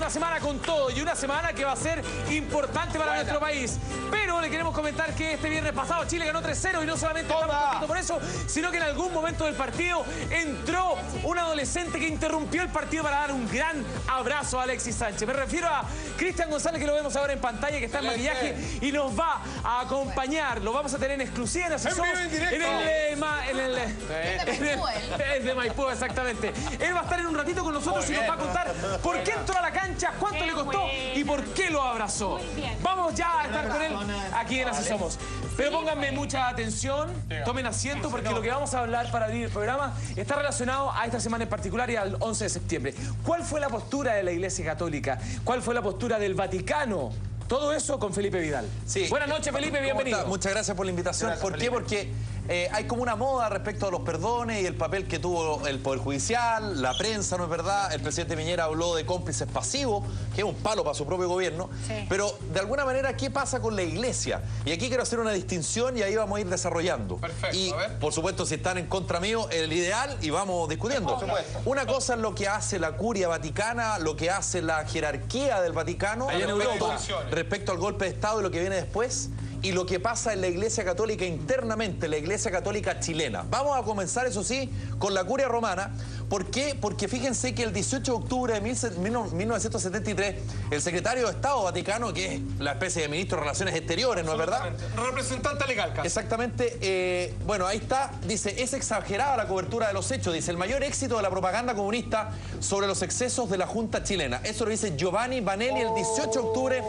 una semana con todo y una semana que va a ser importante para nuestro país. Pero le queremos comentar que este viernes pasado Chile ganó 3-0 y no solamente estamos contentos por eso, sino que en algún momento del partido entró un adolescente que interrumpió el partido para dar un gran abrazo a Alexis Sánchez. Me refiero a Cristian González, que lo vemos ahora en pantalla, que está en maquillaje y nos va a acompañar. Lo vamos a tener en exclusiva en Así Somos, el de Maipú, exactamente. Él va a estar en un ratito con nosotros y nos va a contar por qué entró a la cancha, cuánto le costó y por qué lo abrazó. Vamos ya a estar con él aquí en Así Somos. Pero pónganme mucha atención, tomen asiento, porque lo que vamos a hablar para abrir el programa está relacionado a esta semana en particular y al 11 de septiembre. ¿Cuál fue la postura de la Iglesia Católica? ¿Cuál fue la postura del Vaticano? Todo eso con Felipe Vidal. Sí. Buenas noches, Felipe, bienvenido. Muchas gracias por la invitación. Gracias, ¿Por qué? Porque hay como una moda respecto a los perdones y el papel que tuvo el Poder Judicial, la prensa, ¿no es verdad? El presidente Piñera habló de cómplices pasivos, que es un palo para su propio gobierno. Sí. Pero, de alguna manera, ¿qué pasa con la Iglesia? Y aquí quiero hacer una distinción y ahí vamos a ir desarrollando. Perfecto, y, a ver. por supuesto, si están en contra mío, el ideal, y vamos discutiendo. Por supuesto. Una cosa es lo que hace la curia vaticana, lo que hace la jerarquía del Vaticano respecto al golpe de Estado y lo que viene después, y lo que pasa en la Iglesia Católica internamente, la Iglesia Católica chilena. Vamos a comenzar, eso sí, con la curia romana. ¿Por qué? Porque fíjense que el 18 de octubre de 1973, el secretario de Estado Vaticano, que es la especie de ministro de Relaciones Exteriores, ¿no es verdad? Representante legal, casi. Exactamente. Bueno, ahí está. Dice, es exagerada la cobertura de los hechos. Dice, el mayor éxito de la propaganda comunista sobre los excesos de la Junta chilena. Eso lo dice Giovanni Vanelli el 18 de octubre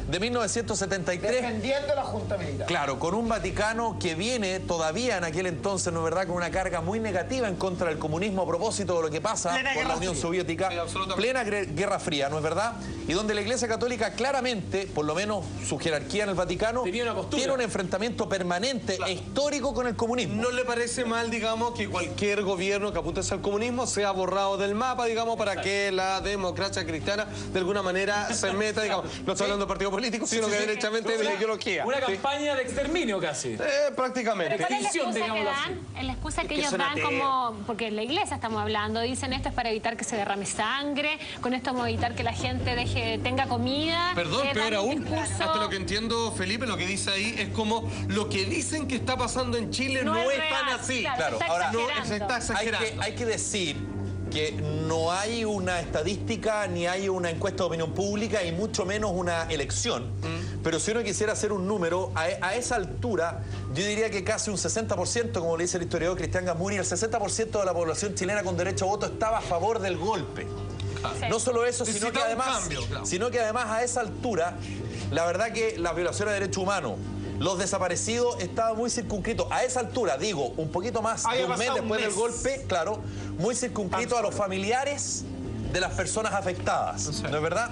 de 1973. Defendiendo la Junta Militar. Claro, con un Vaticano que viene todavía en aquel entonces, ¿no es verdad?, con una carga muy negativa en contra del comunismo a propósito de lo que pasa por la Unión Soviética. Sí, plena Guerra Fría, ¿no es verdad? Y donde la Iglesia Católica claramente, por lo menos su jerarquía en el Vaticano, tiene un enfrentamiento permanente e histórico con el comunismo. ¿No le parece mal, digamos, que cualquier gobierno que apunte hacia el comunismo sea borrado del mapa, digamos, para que la democracia cristiana de alguna manera se meta, digamos, no estoy hablando de partido político, sino que derechamente de ideología? Una campaña de exterminio casi. Prácticamente. ¿Cuál es la excusa que ellos dan como, porque en la iglesia estamos hablando, dicen esto es para evitar que se derrame sangre, con esto vamos a evitar que la gente tenga comida. Perdón, peor aún, discurso. hasta lo que entiendo, Felipe, lo que dice ahí es como lo que dicen que está pasando en Chile no es tan real, así. Claro, Claro, ahora, Se está exagerando. hay que decir que no hay una estadística, ni hay una encuesta de opinión pública, y mucho menos una elección. Pero si uno quisiera hacer un número, a esa altura, yo diría que casi un 60%, como le dice el historiador Cristian Gamuri, el 60% de la población chilena con derecho a voto estaba a favor del golpe. Sí. No solo eso, sino que además a esa altura, la verdad que las violaciones de derechos humanos, los desaparecidos estaban muy circunscritos. A esa altura, digo, un poquito más de un mes después del golpe, claro, muy circunscritos a los familiares de las personas afectadas, ¿no es verdad?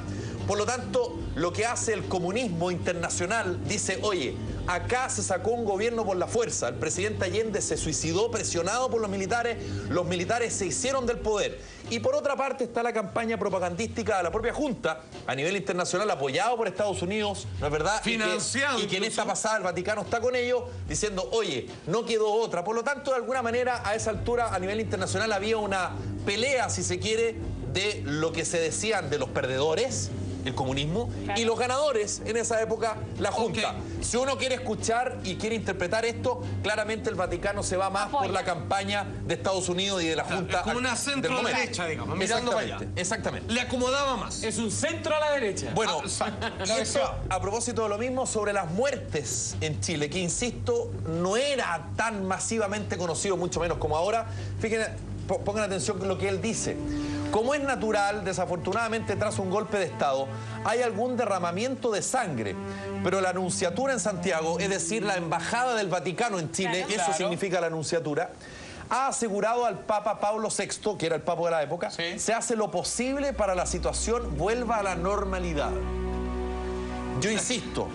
Por lo tanto, lo que hace el comunismo internacional dice, oye, acá se sacó un gobierno por la fuerza, el presidente Allende se suicidó presionado por los militares se hicieron del poder. Y por otra parte está la campaña propagandística de la propia Junta, a nivel internacional, apoyado por Estados Unidos, ¿no es verdad? Financiado. Y que en esta pasada el Vaticano está con ellos, diciendo, oye, no quedó otra. Por lo tanto, de alguna manera, a esa altura, a nivel internacional, había una pelea, si se quiere, de lo que se decían de los perdedores, el comunismo, y los ganadores en esa época, la Junta. Si uno quiere escuchar y quiere interpretar esto, claramente el Vaticano se va más por la campaña de Estados Unidos y de la Junta. Es como una centro-derecha, digamos, mirando para allá. Exactamente. Le acomodaba más. Es un centro a la derecha. Bueno, y esto, a propósito de lo mismo, sobre las muertes en Chile, que insisto, no era tan masivamente conocido, mucho menos como ahora. Fíjense, pongan atención con lo que él dice. Como es natural, desafortunadamente tras un golpe de Estado, hay algún derramamiento de sangre, pero la Nunciatura en Santiago, es decir, la Embajada del Vaticano en Chile, eso significa la Nunciatura, ha asegurado al Papa Pablo VI, que era el Papa de la época, se hace lo posible para la situación vuelva a la normalidad. Yo insisto,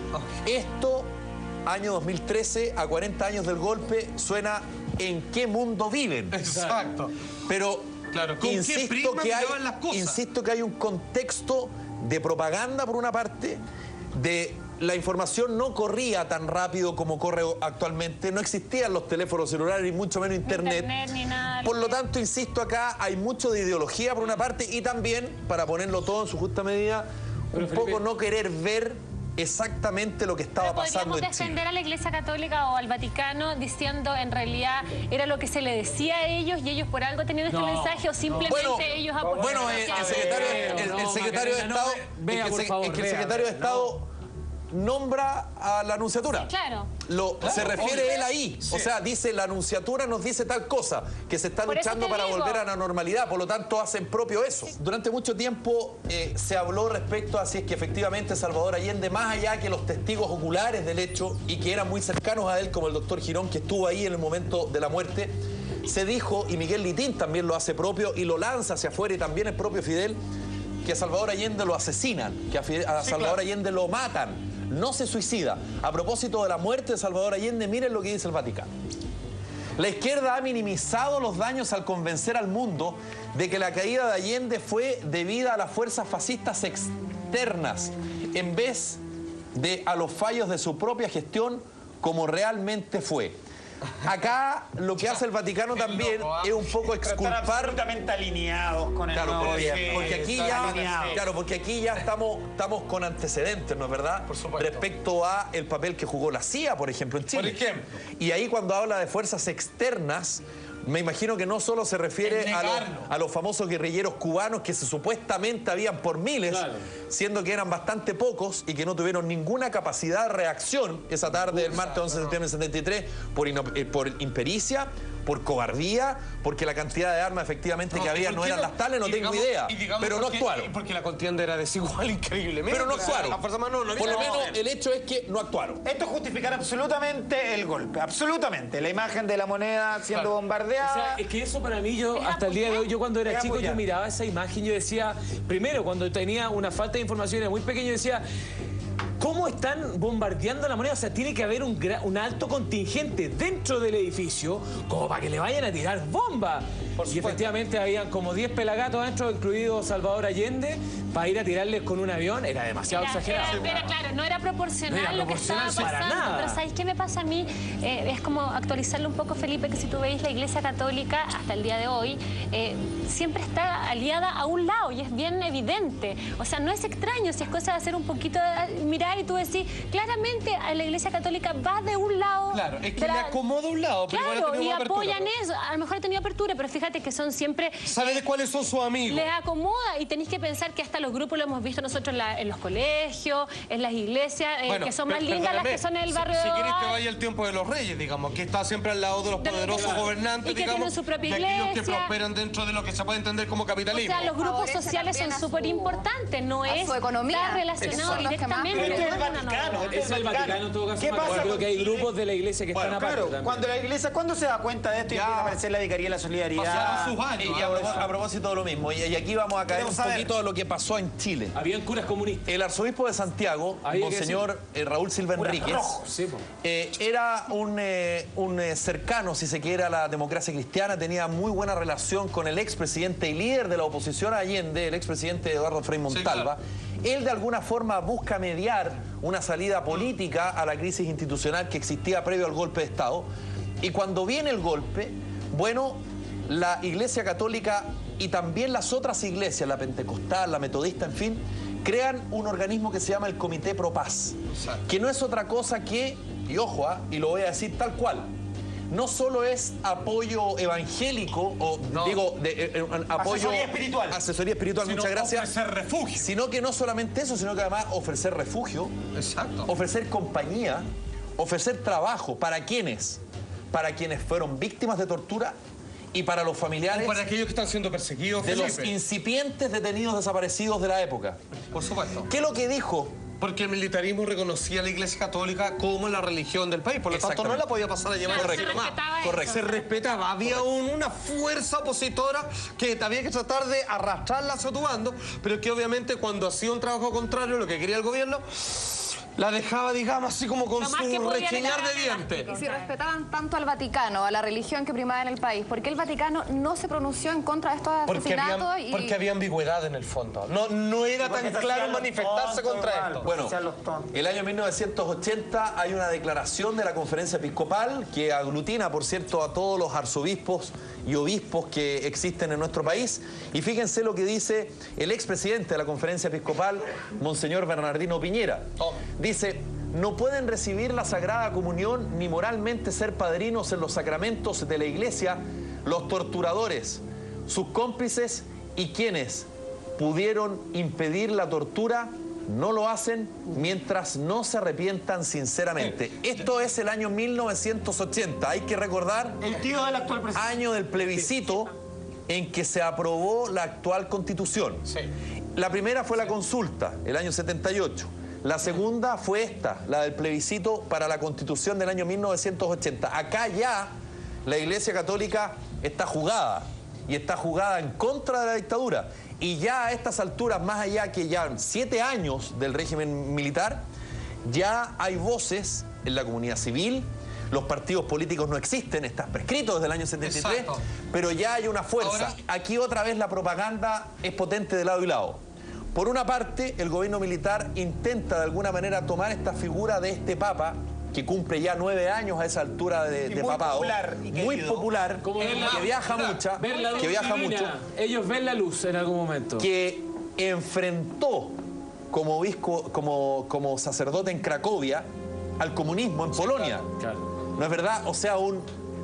esto, año 2013, a 40 años del golpe, suena ¿en qué mundo viven? Exacto. Pero claro, ¿con qué prisma miraban las cosas? insisto que hay un contexto de propaganda, por una parte, de la información no corría tan rápido como corre actualmente, no existían los teléfonos celulares, ni mucho menos internet. Ni nada. Por lo tanto, insisto, acá hay mucho de ideología por una parte y también, para ponerlo todo en su justa medida, un poco no querer ver exactamente lo que estaba pasando en Chile. ¿Podríamos defender a la Iglesia Católica o al Vaticano diciendo en realidad era lo que se le decía a ellos y ellos por algo tenían este mensaje o simplemente ellos apoyaron? Bueno, el secretario de Estado, el secretario de Estado nombra a la Nunciatura. Sí, claro. Se refiere él ahí. Sí. O sea, dice, la Nunciatura nos dice tal cosa, que se está luchando para volver a la normalidad. Por lo tanto, hacen propio eso. Durante mucho tiempo se habló respecto a si es que efectivamente Salvador Allende, más allá que los testigos oculares del hecho y que eran muy cercanos a él, como el doctor Girón, que estuvo ahí en el momento de la muerte, se dijo, y Miguel Litín también lo hace propio y lo lanza hacia afuera, y también el propio Fidel, que a Salvador Allende lo asesinan, que a Salvador Allende lo matan. No se suicida. A propósito de la muerte de Salvador Allende, miren lo que dice el Vaticano. La izquierda ha minimizado los daños al convencer al mundo de que la caída de Allende fue debida a las fuerzas fascistas externas, en vez de a los fallos de su propia gestión, como realmente fue. Acá lo que hace el Vaticano también es un poco exculpar. Están absolutamente alineados con el nuevo gobierno. Porque aquí ya estamos con antecedentes, ¿no es verdad? Por supuesto. Respecto a el papel que jugó la CIA, por ejemplo, en Chile. Por ejemplo. Y ahí cuando habla de fuerzas externas, me imagino que no solo se refiere a los famosos guerrilleros cubanos que supuestamente habían por miles, siendo que eran bastante pocos y que no tuvieron ninguna capacidad de reacción esa tarde del martes 11 de septiembre del 73 por impericia, por cobardía, porque la cantidad de armas efectivamente que había no eran las tales, no tengo idea. Pero no actuaron. Porque la contienda era desigual increíblemente. Pero no actuaron. La fuerza más no por lo menos el hecho es que no actuaron. Esto justificará absolutamente el golpe, absolutamente. La imagen de la moneda siendo bombardeada. O sea, es que eso para mí, yo hasta el día de hoy, yo cuando era chico, yo miraba esa imagen, yo decía, primero, cuando tenía una falta de información, era muy pequeño, yo decía, ¿cómo están bombardeando la moneda? O sea, tiene que haber un alto contingente dentro del edificio como para que le vayan a tirar bombas. Y efectivamente habían como 10 pelagatos adentro, incluido Salvador Allende, para ir a tirarles con un avión. Era demasiado exagerado. Claro, no era proporcional lo que estaba pasando. Para nada. Pero ¿sabéis qué me pasa a mí? Es como actualizarlo un poco, Felipe, que si tú veis la Iglesia Católica hasta el día de hoy, siempre está aliada a un lado y es bien evidente. O sea, no es extraño, si es cosa de hacer un poquito de mirar y tú decís, claramente la Iglesia Católica va de un lado. Claro, es que le acomoda un lado. Pero claro, y apoyan eso. A lo mejor ha tenido apertura, pero fíjate que son siempre... ¿Sabe de cuáles son sus amigos? Les acomoda y tenéis que pensar que hasta los grupos lo hemos visto nosotros en los colegios, en las iglesias, que son más lindas las que son en el barrio Si de querés que vaya el tiempo de los reyes, digamos, que está siempre al lado de los poderosos gobernantes, y que digamos, tienen su propia de aquellos que iglesia. prosperan dentro de lo que se puede entender como capitalismo. O sea, los grupos sociales son súper importantes, no es estar relacionado directamente. Esto es el Vaticano. Es el Vaticano en todo caso. ¿Qué pasa? Creo que hay grupos de la iglesia que están aparte también. Cuando la iglesia, ¿cuándo se da cuenta de esto y empieza a aparecer la Vicaría de la Solidaridad? Pasaron sus años. Y a propósito de lo mismo, y aquí vamos a caer un poquito de lo que pasó en Chile. Habían curas comunistas. El arzobispo de Santiago, monseñor Raúl Silva Enríquez, era un cercano, si se quiere, a la democracia cristiana, tenía muy buena relación con el expresidente y líder de la oposición a Allende, el expresidente Eduardo Frei Montalva. Sí, claro. Él de alguna forma busca mediar una salida política a la crisis institucional que existía previo al golpe de Estado. Y cuando viene el golpe, bueno, la Iglesia Católica y también las otras iglesias, la pentecostal, la metodista, en fin, crean un organismo que se llama el Comité Pro Paz, que no es otra cosa que, y ojo, y lo voy a decir tal cual, no solo es apoyo evangélico, o apoyo... Asesoría espiritual, muchas gracias. Ofrecer refugio. Sino que no solamente eso, sino que además ofrecer refugio, ofrecer compañía, ofrecer trabajo. ¿Para quiénes? Para quienes fueron víctimas de tortura y para los familiares... O para aquellos que están siendo perseguidos, de los incipientes detenidos desaparecidos de la época. Por supuesto. ¿Qué es lo que dijo? Porque el militarismo reconocía a la Iglesia Católica como la religión del país, por lo tanto no la podía pasar a llevar Correcto. Se respetaba, había una fuerza opositora que había que tratar de arrastrarla hacia tu bando, pero que obviamente cuando hacía un trabajo contrario, lo que quería el gobierno, la dejaba, digamos, así como con Lo más que su podía rechinar era de dientes. elástico. Y si respetaban tanto al Vaticano, a la religión que primaba en el país, ¿por qué el Vaticano no se pronunció en contra de estos asesinatos? Porque había ambigüedad en el fondo. No era tan claro manifestarse contra esto. Bueno, el año 1980 hay una declaración de la Conferencia Episcopal que aglutina, por cierto, a todos los arzobispos y obispos que existen en nuestro país. Y fíjense lo que dice el expresidente de la Conferencia Episcopal, Monseñor Bernardino Piñera. Dice: no pueden recibir la Sagrada Comunión ni moralmente ser padrinos en los sacramentos de la Iglesia los torturadores, sus cómplices y quienes pudieron impedir la tortura. No lo hacen mientras no se arrepientan sinceramente. Esto es el año 1980. Hay que recordar El tío del actual presidente. año del plebiscito en que se aprobó la actual Constitución. Sí. La primera fue la consulta, el año 78. La segunda fue esta, la del plebiscito para la Constitución del año 1980. Acá ya la Iglesia Católica está jugada, y está jugada en contra de la dictadura. Y ya a estas alturas, más allá que ya 7 años del régimen militar, ya hay voces en la comunidad civil. Los partidos políticos no existen, está prescrito desde el año 73, Exacto. pero ya hay una fuerza. Ahora, aquí otra vez la propaganda es potente de lado y lado. Por una parte, el gobierno militar intenta de alguna manera tomar esta figura de este papa, que cumple ya 9 años a esa altura de muy papado, popular y muy querido. popular, Como que viaja mucho, Ver la luz que viaja divina. mucho, Ellos ven la luz en algún momento. que enfrentó como obispo, como sacerdote en Cracovia al comunismo en Polonia. Claro. ¿No es verdad? O sea, un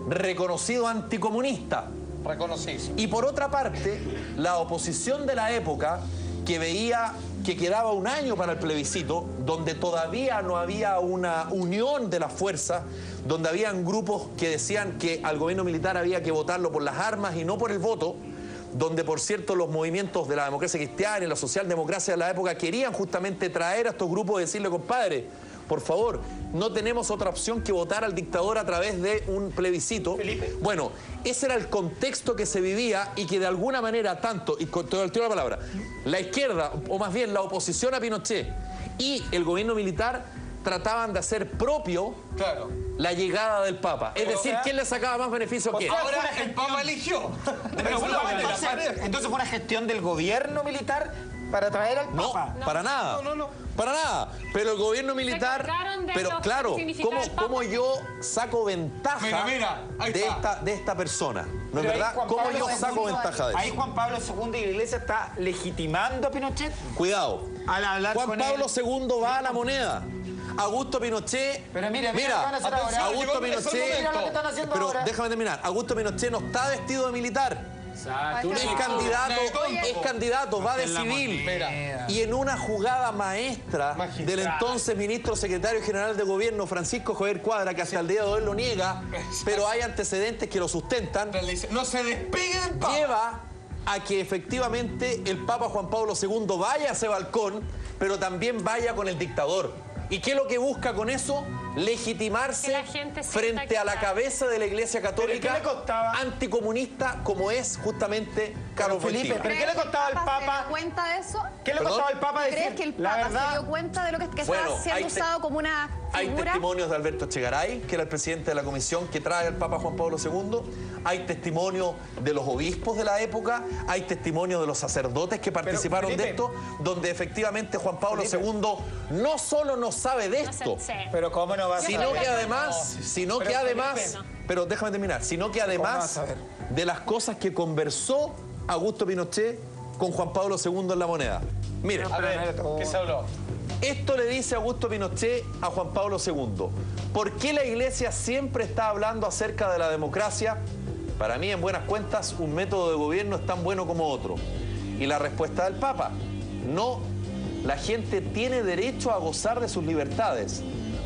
reconocido anticomunista. Reconocísimo. Y por otra parte, la oposición de la época, que veía que quedaba un año para el plebiscito, donde todavía no había una unión de las fuerzas, donde habían grupos que decían que al gobierno militar había que votarlo por las armas y no por el voto, donde, por cierto, los movimientos de la democracia cristiana y la socialdemocracia de la época querían justamente traer a estos grupos y decirle: compadre, por favor, no tenemos otra opción que votar al dictador a través de un plebiscito. Felipe. Bueno, ese era el contexto que se vivía y que de alguna manera tanto, y con todo el tiro de la palabra, la izquierda, o más bien la oposición a Pinochet y el gobierno militar trataban de hacer propio Claro. la llegada del Papa. Es decir, ¿quién le sacaba más beneficio a quién? Ahora el Papa eligió. Entonces fue una gestión del gobierno militar para traer al No, Papa. para nada. Para nada. Pero el gobierno militar. cargaron de Pero lo claro, que significaba el Papa. ¿cómo yo saco ventaja Mira, ahí está. de esta persona? ¿No es Pero ahí verdad? Juan ¿Cómo Pablo yo II saco ventaja de Ahí eso? Juan Pablo II y la Iglesia está legitimando a Pinochet Cuidado. al hablar Juan con Pablo él. II va a la moneda. Augusto Pinochet. Pero mira lo que van a hacer ahora. Augusto Llegó- es el Pinochet. Mira lo que están haciendo Pero ahora. déjame terminar. Augusto Pinochet no está vestido de militar. Exacto. Es Una- candidato, va de civil. Y en una jugada maestra Magistral. del entonces ministro secretario general de gobierno, Francisco Javier Cuadra, que hasta el día de hoy lo niega, pero hay antecedentes que lo sustentan, Le dice, no se despegue del Papa. lleva a que efectivamente el Papa Juan Pablo II vaya a ese balcón, pero también vaya con el dictador. ¿Y qué es lo que busca con eso? Legitimarse Que la gente sienta frente que a la está- cabeza de la Iglesia Católica, ¿Pero qué le costaba? anticomunista, como es justamente Carlos Felipe, Wojtyla. ¿pero qué le costaba al ¿Se Papa? dio cuenta de eso? ¿Qué le ¿Perdón? costaba al Papa decir ¿Crees que el la Papa se verdad? dio cuenta de lo que Bueno, estaba siendo hay usado como una Hay figura? testimonios de Alberto Echegaray, que era el presidente de la comisión que trae al Papa Juan Pablo II. Hay testimonios de los obispos de la época. Hay testimonios de los sacerdotes que participaron Felipe. de esto, donde efectivamente Juan Pablo Felipe. II no solo no sabe de No sé, esto, sí. Pero cómo no va a sino saber? que además, Felipe, pero déjame terminar, sino que vas además a saber? de las cosas que conversó Augusto Pinochet con Juan Pablo II en la moneda. Miren. A ver, ¿qué se habló? Esto le dice Augusto Pinochet a Juan Pablo II. ¿Por qué la Iglesia siempre está hablando acerca de la democracia? Para mí, en buenas cuentas, un método de gobierno es tan bueno como otro. Y la respuesta del Papa: no, la gente tiene derecho a gozar de sus libertades,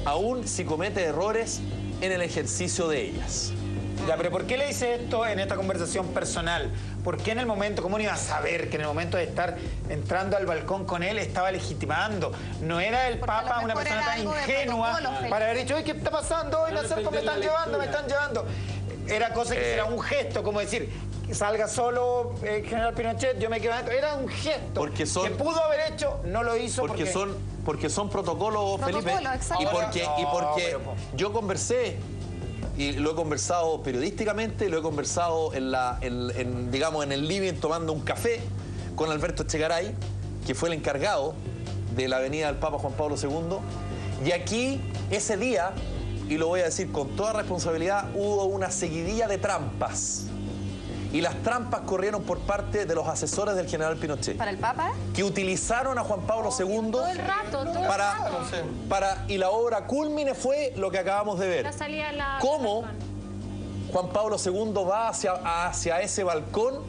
aun si comete errores en el ejercicio de ellas. Ya, pero ¿por qué le dice esto en esta conversación personal? ¿Por qué en el momento, cómo no iba a saber que en el momento de estar entrando al balcón con él estaba legitimando? No era el Porque a lo Papa una mejor persona era tan algo de ingenua protocolo, Felipe. para haber dicho, oye, ¿qué está pasando? Hoy me están llevando, me están llevando. Era cosa que era un gesto, como decir, que salga solo el general Pinochet, yo me quedo adentro. Era un gesto Porque son- que pudo haber hecho, no lo hizo Porque son protocolos, Felipe. exacto. Y porque pero, po. yo conversé, y lo he conversado periodísticamente, lo he conversado digamos, en el living tomando un café con Alberto Echegaray, que fue el encargado de la avenida del Papa Juan Pablo II. Y aquí, ese día, y lo voy a decir con toda responsabilidad, hubo una seguidilla de trampas. Y las trampas corrieron por parte de los asesores del general Pinochet, ¿Para el Papa? que utilizaron a Juan Pablo II Todo el rato, todo el rato. y la obra cúlmine fue lo que acabamos de ver. La salida de la... ¿Cómo Juan Pablo II va hacia ese balcón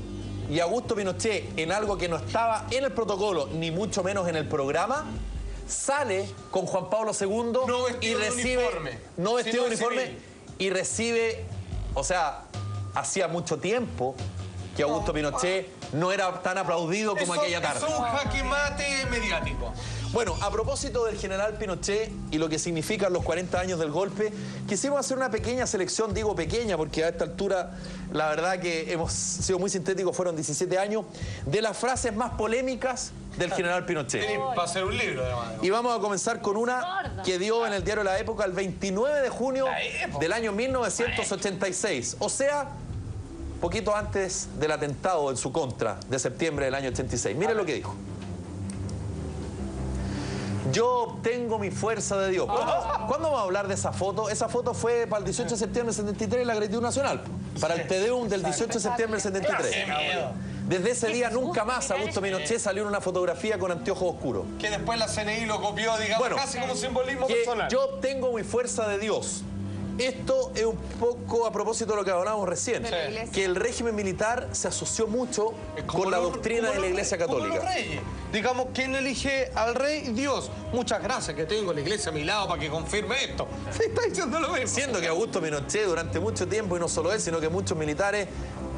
y Augusto Pinochet, en algo que no estaba en el protocolo, ni mucho menos en el programa, sale con Juan Pablo II No y vestido de recibe... uniforme, No vestido de sino uniforme. civil. Y recibe... O sea, hacía mucho tiempo que Augusto Pinochet no era tan aplaudido como aquella tarde. Es un jaque mate mediático. Bueno, a propósito del general Pinochet y lo que significan los 40 años del golpe, quisimos hacer una pequeña selección, digo pequeña porque a esta altura la verdad que hemos sido muy sintéticos, fueron 17 años, de las frases más polémicas del general Pinochet. Va a ser un libro, además. Y vamos a comenzar con una que dio en el diario La Época el 29 de junio del año 1986, o sea, poquito antes del atentado en su contra de septiembre del año 86. Miren lo que dijo. Yo obtengo mi fuerza de Dios. ¿Cuándo vamos a hablar de esa foto? Esa foto fue para el 18 de septiembre del 73, la gratitud nacional. Para el Tedeum del 18 de septiembre del 73. Desde ese día nunca más Augusto Pinochet salió en una fotografía con anteojos oscuros. Que después la CNI lo copió, digamos, Bueno, casi como simbolismo Que personal. yo obtengo mi fuerza de Dios. Esto es un poco a propósito de lo que hablábamos recién, De la iglesia. que el régimen militar se asoció mucho Como con la los- doctrina como de la los Iglesia reyes, como Católica. los reyes. Digamos, ¿quién elige al rey? Dios. Muchas gracias que tengo la iglesia a mi lado para que confirme esto. Se está diciendo lo mismo. Siendo que Augusto Pinochet durante mucho tiempo, y no solo él, sino que muchos militares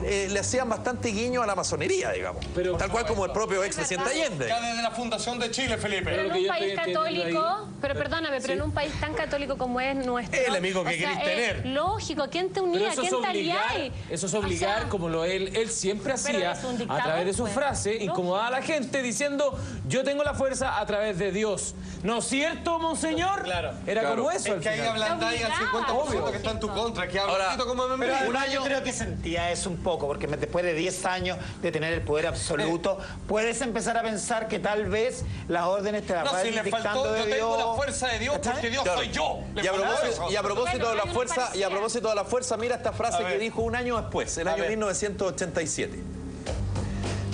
le hacían bastante guiño a la masonería, digamos. Pero- tal cual como el propio expresidente Allende. Ya desde la fundación de Chile, Felipe. Pero en lo que un yo país estoy entendiendo católico, pero perdóname, pero en un país tan católico como es nuestro... El amigo que o sea, querís tener. Lógico, ¿quién te Pero unía? eso es ¿Quién te obligar, aliáis? eso es obligar, O sea, como él siempre hacía, es un dictador, a través de sus pues. frases, Lógico. incomodaba a la gente diciendo, yo tengo la fuerza a través de Dios. ¿No es cierto, monseñor? Claro. Era Claro. como eso Es al que ahí final. ablandáis al 50% que está en tu contra, que habla Ahora, un poquito como me Pero mira. además yo creo que sentía eso un poco, porque después de 10 años de tener el poder absoluto, puedes empezar a pensar que tal vez las órdenes te las No, va si le dictando faltó, de yo Dios. tengo la fuerza de Dios ¿Cachai? porque Dios Claro. soy yo. Le Y a faltó propósito, eso. y a propósito de la Bueno, fuerza, hay una y a propósito de la fuerza, mira esta frase A que ver. dijo un año después, el A año ver. 1987.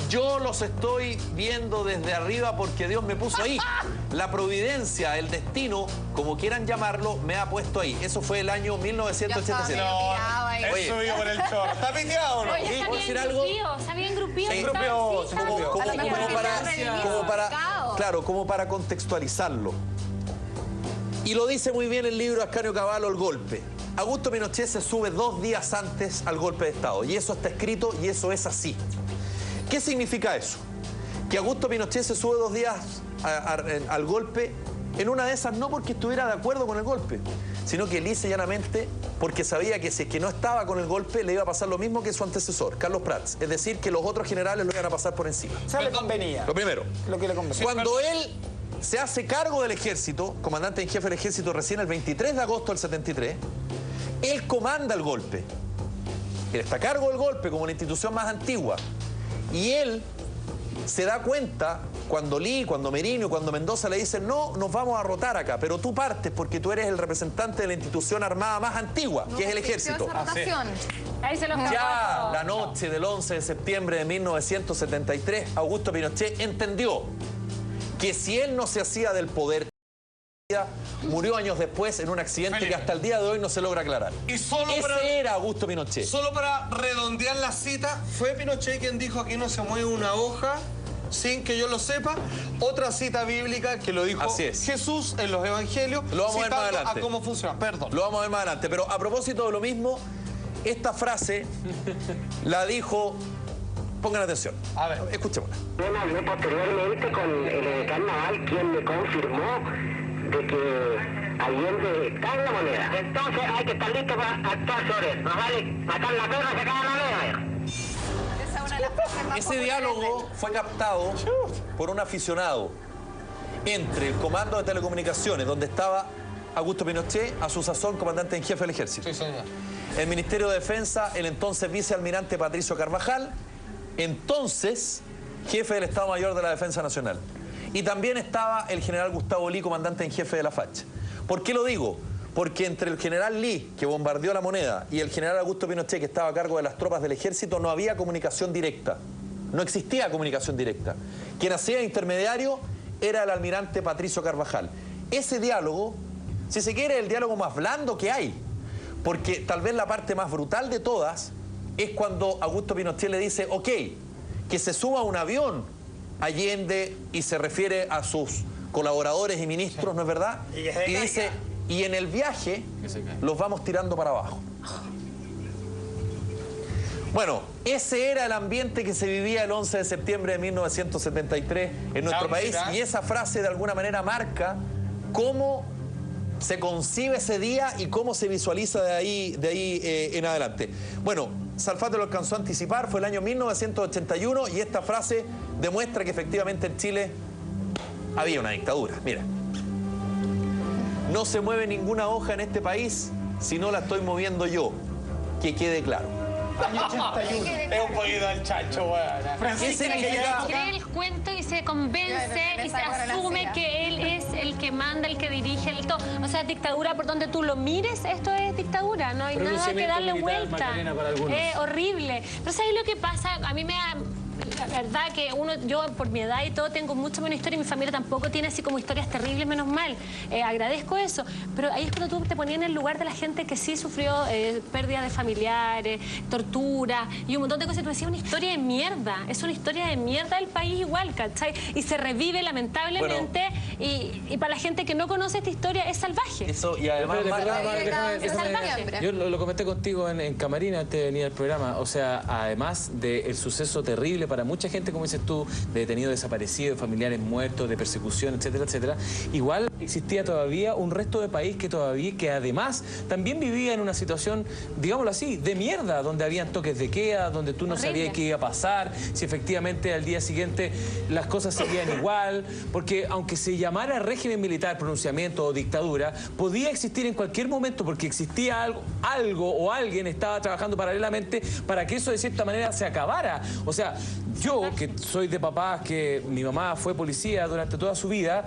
Yo los estoy viendo desde arriba porque Dios me puso ahí. La providencia, el destino, como quieran llamarlo, me ha puesto ahí. Eso fue el año 1987. Ya estaba piteado ahí. Oye. Eso vivo por el chorro. ¿Está piteado o no? Oye, Sí, está ¿puedo bien decir algo? engrupido, está bien engrupido. Sí, está- engrupido, sí, se engrupió. está- A lo mejor está- está redimido. como para contextualizarlo. Y lo dice muy bien el libro Ascanio Cavallo, El Golpe. Augusto Pinochet se sube 2 días antes al golpe de Estado. Y eso está escrito y eso es así. ¿Qué significa eso? Que Augusto Pinochet se sube 2 días al golpe, en una de esas no porque estuviera de acuerdo con el golpe, sino que lisa y llanamente porque sabía que si es que no estaba con el golpe le iba a pasar lo mismo que su antecesor, Carlos Prats. Es decir, que los otros generales lo iban a pasar por encima. O sea, le convenía. Lo primero. Lo que le convenía. Cuando él se hace cargo del ejército, comandante en jefe del ejército recién el 23 de agosto del 73, él comanda el golpe. Él está a cargo del golpe como la institución más antigua. Y él se da cuenta cuando Lee, cuando Merino, cuando Mendoza le dicen no, nos vamos a rotar acá, pero tú partes porque tú eres el representante de la institución armada más antigua, que es el ejército. Esa rotación. Ahí se los Ya acabó. la noche del 11 de septiembre de 1973, Augusto Pinochet entendió que si él no se hacía del poder, murió años después en un accidente Felipe. que hasta el día de hoy no se logra aclarar. Y solo Ese para- era Augusto Pinochet. Solo para redondear la cita, fue Pinochet quien dijo aquí no se mueve una hoja sin que yo lo sepa. Otra cita bíblica que lo dijo Así es. Jesús en los evangelios, Lo vamos a ver más citando adelante. a cómo funciona. Perdón. Lo vamos a ver más adelante. Pero a propósito de lo mismo, esta frase la dijo... Pongan atención. A ver. Escuchémosla. Yo me hablé posteriormente con el carnaval, quien me confirmó de que Allende está en la moneda. Entonces hay que estar listo para actuar sobre eso. No vale matar la perra, sacar la moneda. ese diálogo fue captado por un aficionado entre el Comando de Telecomunicaciones, donde estaba Augusto Pinochet, a su sazón comandante en jefe del Ejército. Sí, señor. El Ministerio de Defensa, el entonces vicealmirante Patricio Carvajal, entonces jefe del Estado Mayor de la Defensa Nacional. Y también estaba el general Gustavo Lee, comandante en jefe de la facha. ¿Por qué lo digo? Porque entre el general Lee, que bombardeó La Moneda, y el general Augusto Pinochet, que estaba a cargo de las tropas del ejército, no había comunicación directa. No existía comunicación directa. Quien hacía intermediario era el almirante Patricio Carvajal. Ese diálogo, si se quiere, es el diálogo más blando que hay. Porque tal vez la parte más brutal de todas es cuando Augusto Pinochet le dice, ok, que se suba a un avión Allende, y se refiere a sus colaboradores y ministros, ¿no es verdad? Y dice, y en el viaje los vamos tirando para abajo. Bueno, ese era el ambiente que se vivía el 11 de septiembre de 1973 en nuestro país, y esa frase de alguna manera marca cómo se concibe ese día y cómo se visualiza de ahí en adelante. Bueno, Salfate lo alcanzó a anticipar, fue el año 1981, y esta frase demuestra que efectivamente en Chile había una dictadura. Mira, no se mueve ninguna hoja en este país si no la estoy moviendo yo, que quede claro. Año 81. Es un poquito al chancho, weón. ¿Qué significa? Cree el cuento y se convence y se asume que él es el que manda, el que dirige, el todo. O sea, dictadura por donde tú lo mires, esto es dictadura, no hay nada que darle vuelta. Es horrible. Pero ¿sabes lo que pasa? A mí me da... La verdad que yo por mi edad y todo tengo mucha menos historia, y mi familia tampoco tiene así como historias terribles, menos mal. Agradezco eso, pero ahí es cuando tú te ponías en el lugar de la gente que sí sufrió pérdida de familiares, tortura y un montón de cosas. Y tú decías, una historia de mierda, es una historia de mierda del país igual, ¿cachai? Y se revive lamentablemente, y para la gente que no conoce esta historia es salvaje. Eso, y además... Yo lo comenté contigo en Camarín antes de venir al programa. O sea, además del suceso terrible para mucha gente, como dices tú, de detenidos desaparecidos, familiares muertos, de persecución, etcétera, etcétera, igual existía todavía un resto de país que además también vivía en una situación, digámoslo así, de mierda, donde habían toques de queda, donde tú no sabías qué iba a pasar, si efectivamente al día siguiente las cosas seguían igual, porque aunque se llamara régimen militar, pronunciamiento o dictadura, podía existir en cualquier momento, porque existía algo o alguien estaba trabajando paralelamente para que eso de cierta manera se acabara. O sea, yo, que soy de papás, que mi mamá fue policía durante toda su vida,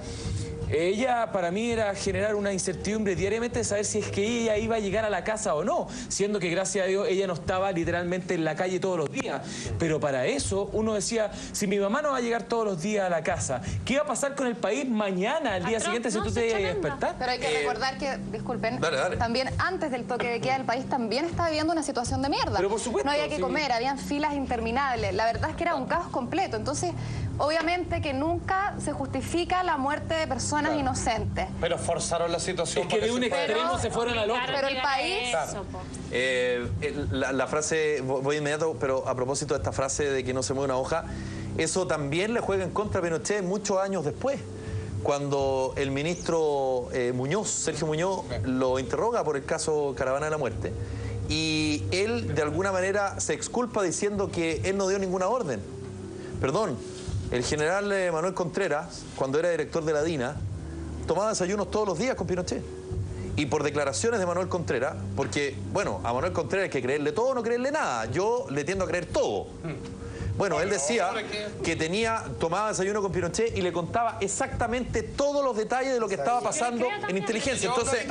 ella para mí era generar una incertidumbre diariamente de saber si es que ella iba a llegar a la casa o no, siendo que gracias a Dios ella no estaba literalmente en la calle todos los días. Pero para eso uno decía, si mi mamá no va a llegar todos los días a la casa, ¿qué va a pasar con el país mañana, al día siguiente, si tú te ibas a despertar? Pero hay que recordar que, disculpen, dale. también antes del toque de queda el país también estaba viviendo una situación de mierda. Pero por supuesto, no había que comer, habían filas interminables. La verdad es que era un caos completo. Entonces, obviamente que nunca se justifica la muerte de personas inocentes. Pero forzaron la situación. Es que de un extremo se fueron al otro. Pero el país... La frase, voy inmediato, pero a propósito de esta frase de que no se mueve una hoja, eso también le juega en contra a Pinochet muchos años después, cuando el ministro Muñoz, Sergio Muñoz, lo interroga por el caso Caravana de la Muerte. Y él, de alguna manera, se exculpa diciendo que él no dio ninguna orden. Perdón, el general Manuel Contreras, cuando era director de la DINA, tomaba desayunos todos los días con Pinochet. Y por declaraciones de Manuel Contreras, porque, bueno, a Manuel Contreras hay que creerle todo o no creerle nada. Yo le tiendo a creer todo. Bueno, él decía que tomaba desayuno con Pinochet y le contaba exactamente todos los detalles de lo que estaba pasando en inteligencia. Entonces,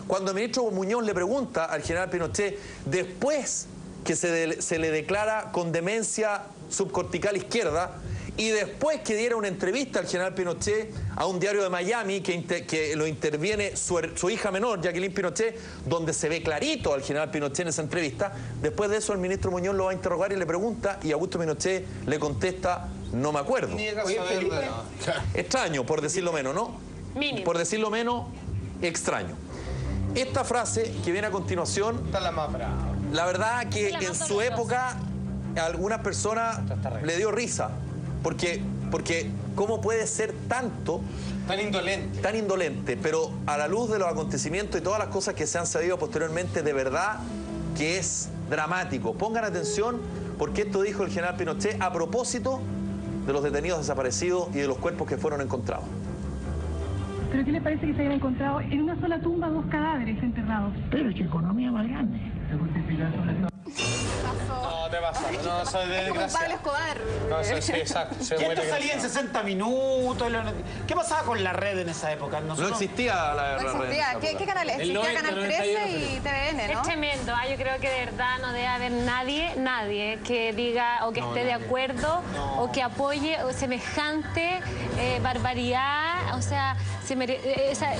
cuando el ministro Muñoz le pregunta al general Pinochet, después que se le declara con demencia subcortical izquierda, y después que diera una entrevista al general Pinochet a un diario de Miami que lo interviene su hija menor, Jacqueline Pinochet, donde se ve clarito al general Pinochet en esa entrevista, después de eso el ministro Muñoz lo va a interrogar y le pregunta, y Augusto Pinochet le contesta, no me acuerdo. Extraño, por decirlo menos, ¿no? Mínimo. Por decirlo menos, extraño. Esta frase que viene a continuación, Está la más brava. la verdad que en su época a algunas personas le dio risa. Porque ¿cómo puede ser tanto Tan indolente. tan indolente? Pero a la luz de los acontecimientos y todas las cosas que se han sabido posteriormente, de verdad que es dramático. Pongan atención porque esto dijo el general Pinochet a propósito de los detenidos desaparecidos y de los cuerpos que fueron encontrados. ¿Pero qué le parece que se hayan encontrado en una sola tumba 2 cadáveres enterrados? Pero es que economía más grande. No, te pasa. No, soy de Como desgracia. Pablo Escobar. No, sí, exacto. Y esto salía en 60 minutos. ¿Qué pasaba con la red en esa época? No existía la No existía. ¿Qué canales? Existía Canal 13 y TVN, ¿no? Es tremendo. Yo creo que de verdad no debe haber nadie que diga o que esté de acuerdo o que apoye semejante barbaridad. O sea,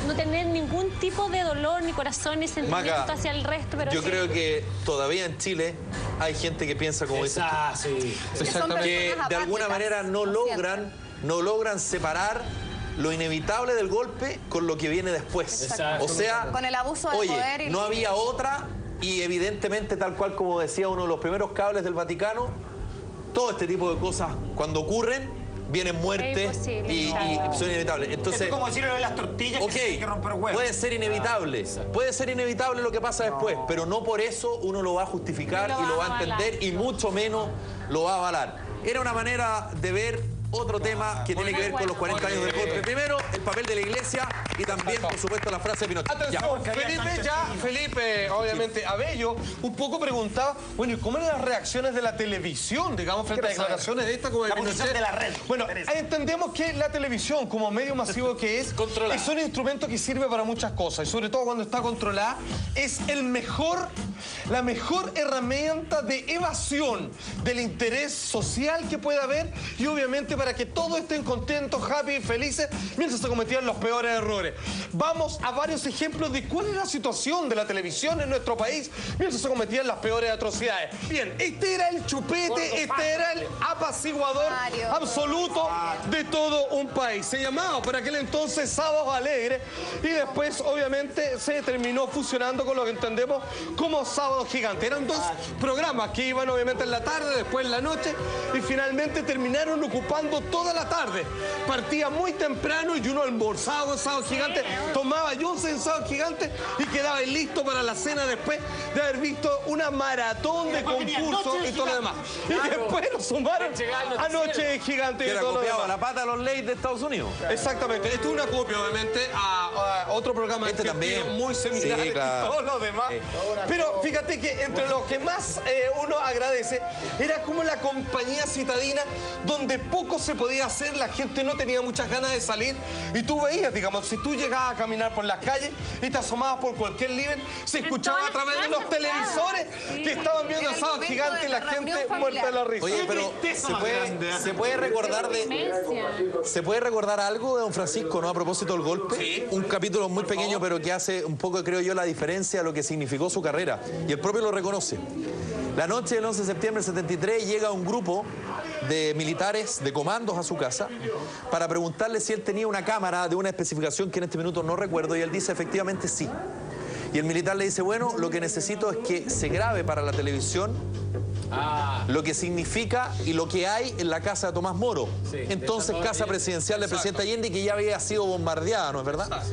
no tener ningún tipo de dolor, ni corazón, ni sentimiento Maca, hacia el resto. Pero yo sí. creo que todavía en Chile hay gente que piensa como dices tú. Sí. Que de alguna manera no logran separar lo inevitable del golpe con lo que viene después. Exacto. O sea, Con el abuso de poder y no había otra y evidentemente, tal cual como decía uno de los primeros cables del Vaticano, todo este tipo de cosas cuando ocurren vienen muertes y son inevitables. Entonces, es como decirlo de las tortillas que se tiene que romper huevos. puede ser inevitable lo que pasa después, pero no por eso uno lo va a justificar y lo va a entender y mucho menos lo va a avalar. Era una manera de ver otro tema que tiene que ver con los 40 años del golpe. Primero, el papel de la iglesia y también, por supuesto, la frase de Pinochet. Atención, Felipe, obviamente, Abello, un poco preguntaba, bueno, ¿y cómo eran las reacciones de la televisión, digamos, frente a declaraciones de esta como de Pinochet? De la red. Bueno, entendemos que la televisión, como medio masivo que es un instrumento que sirve para muchas cosas, y sobre todo cuando está controlada, es la mejor herramienta de evasión del interés social que puede haber y obviamente para que todos estén contentos, happy y felices mientras se cometían los peores errores. Vamos a varios ejemplos de cuál es la situación de la televisión en nuestro país mientras se cometían las peores atrocidades. Bien, este era el chupete, este era el apaciguador absoluto de todo un país. Se llamaba por aquel entonces Sábados Alegres y después obviamente se terminó fusionando con lo que entendemos como Sábado Gigante. Eran 2 programas que iban obviamente en la tarde, después en la noche y finalmente terminaron ocupando toda la tarde. Partía muy temprano y uno almorzaba en Sábado Gigante, tomaba once en Sábado Gigante y quedaba listo para la cena después de haber visto una maratón de concursos y todo lo demás. Y después lo sumaron a Noche Gigante y todo lo demás. La pata a los leyes de Estados Unidos. Exactamente. Esto es una copia, obviamente, a otro programa que también muy similar y todo lo demás. Pero fíjate que entre los que más uno agradece era como la compañía citadina donde poco se podía hacer, la gente no tenía muchas ganas de salir y tú veías, digamos, si tú llegabas a caminar por las calles y te asomabas por cualquier living, se escuchaba a través de los televisores que estaban viendo a Sábado Gigante y la gente muerta de la risa. Oye, pero ¿se puede recordar algo de don Francisco, no? A propósito del golpe. Sí. Un capítulo muy pequeño, pero que hace un poco, creo yo, la diferencia de lo que significó su carrera. Y el propio lo reconoce. La noche del 11 de septiembre del 73 llega un grupo de militares, de comandos a su casa para preguntarle si él tenía una cámara de una especificación que en este minuto no recuerdo y él dice efectivamente sí. Y el militar le dice, bueno, lo que necesito es que se grabe para la televisión lo que significa y lo que hay en la casa de Tomás Moro. Sí, entonces casa presidencial del presidente Allende que ya había sido bombardeada, ¿no es verdad?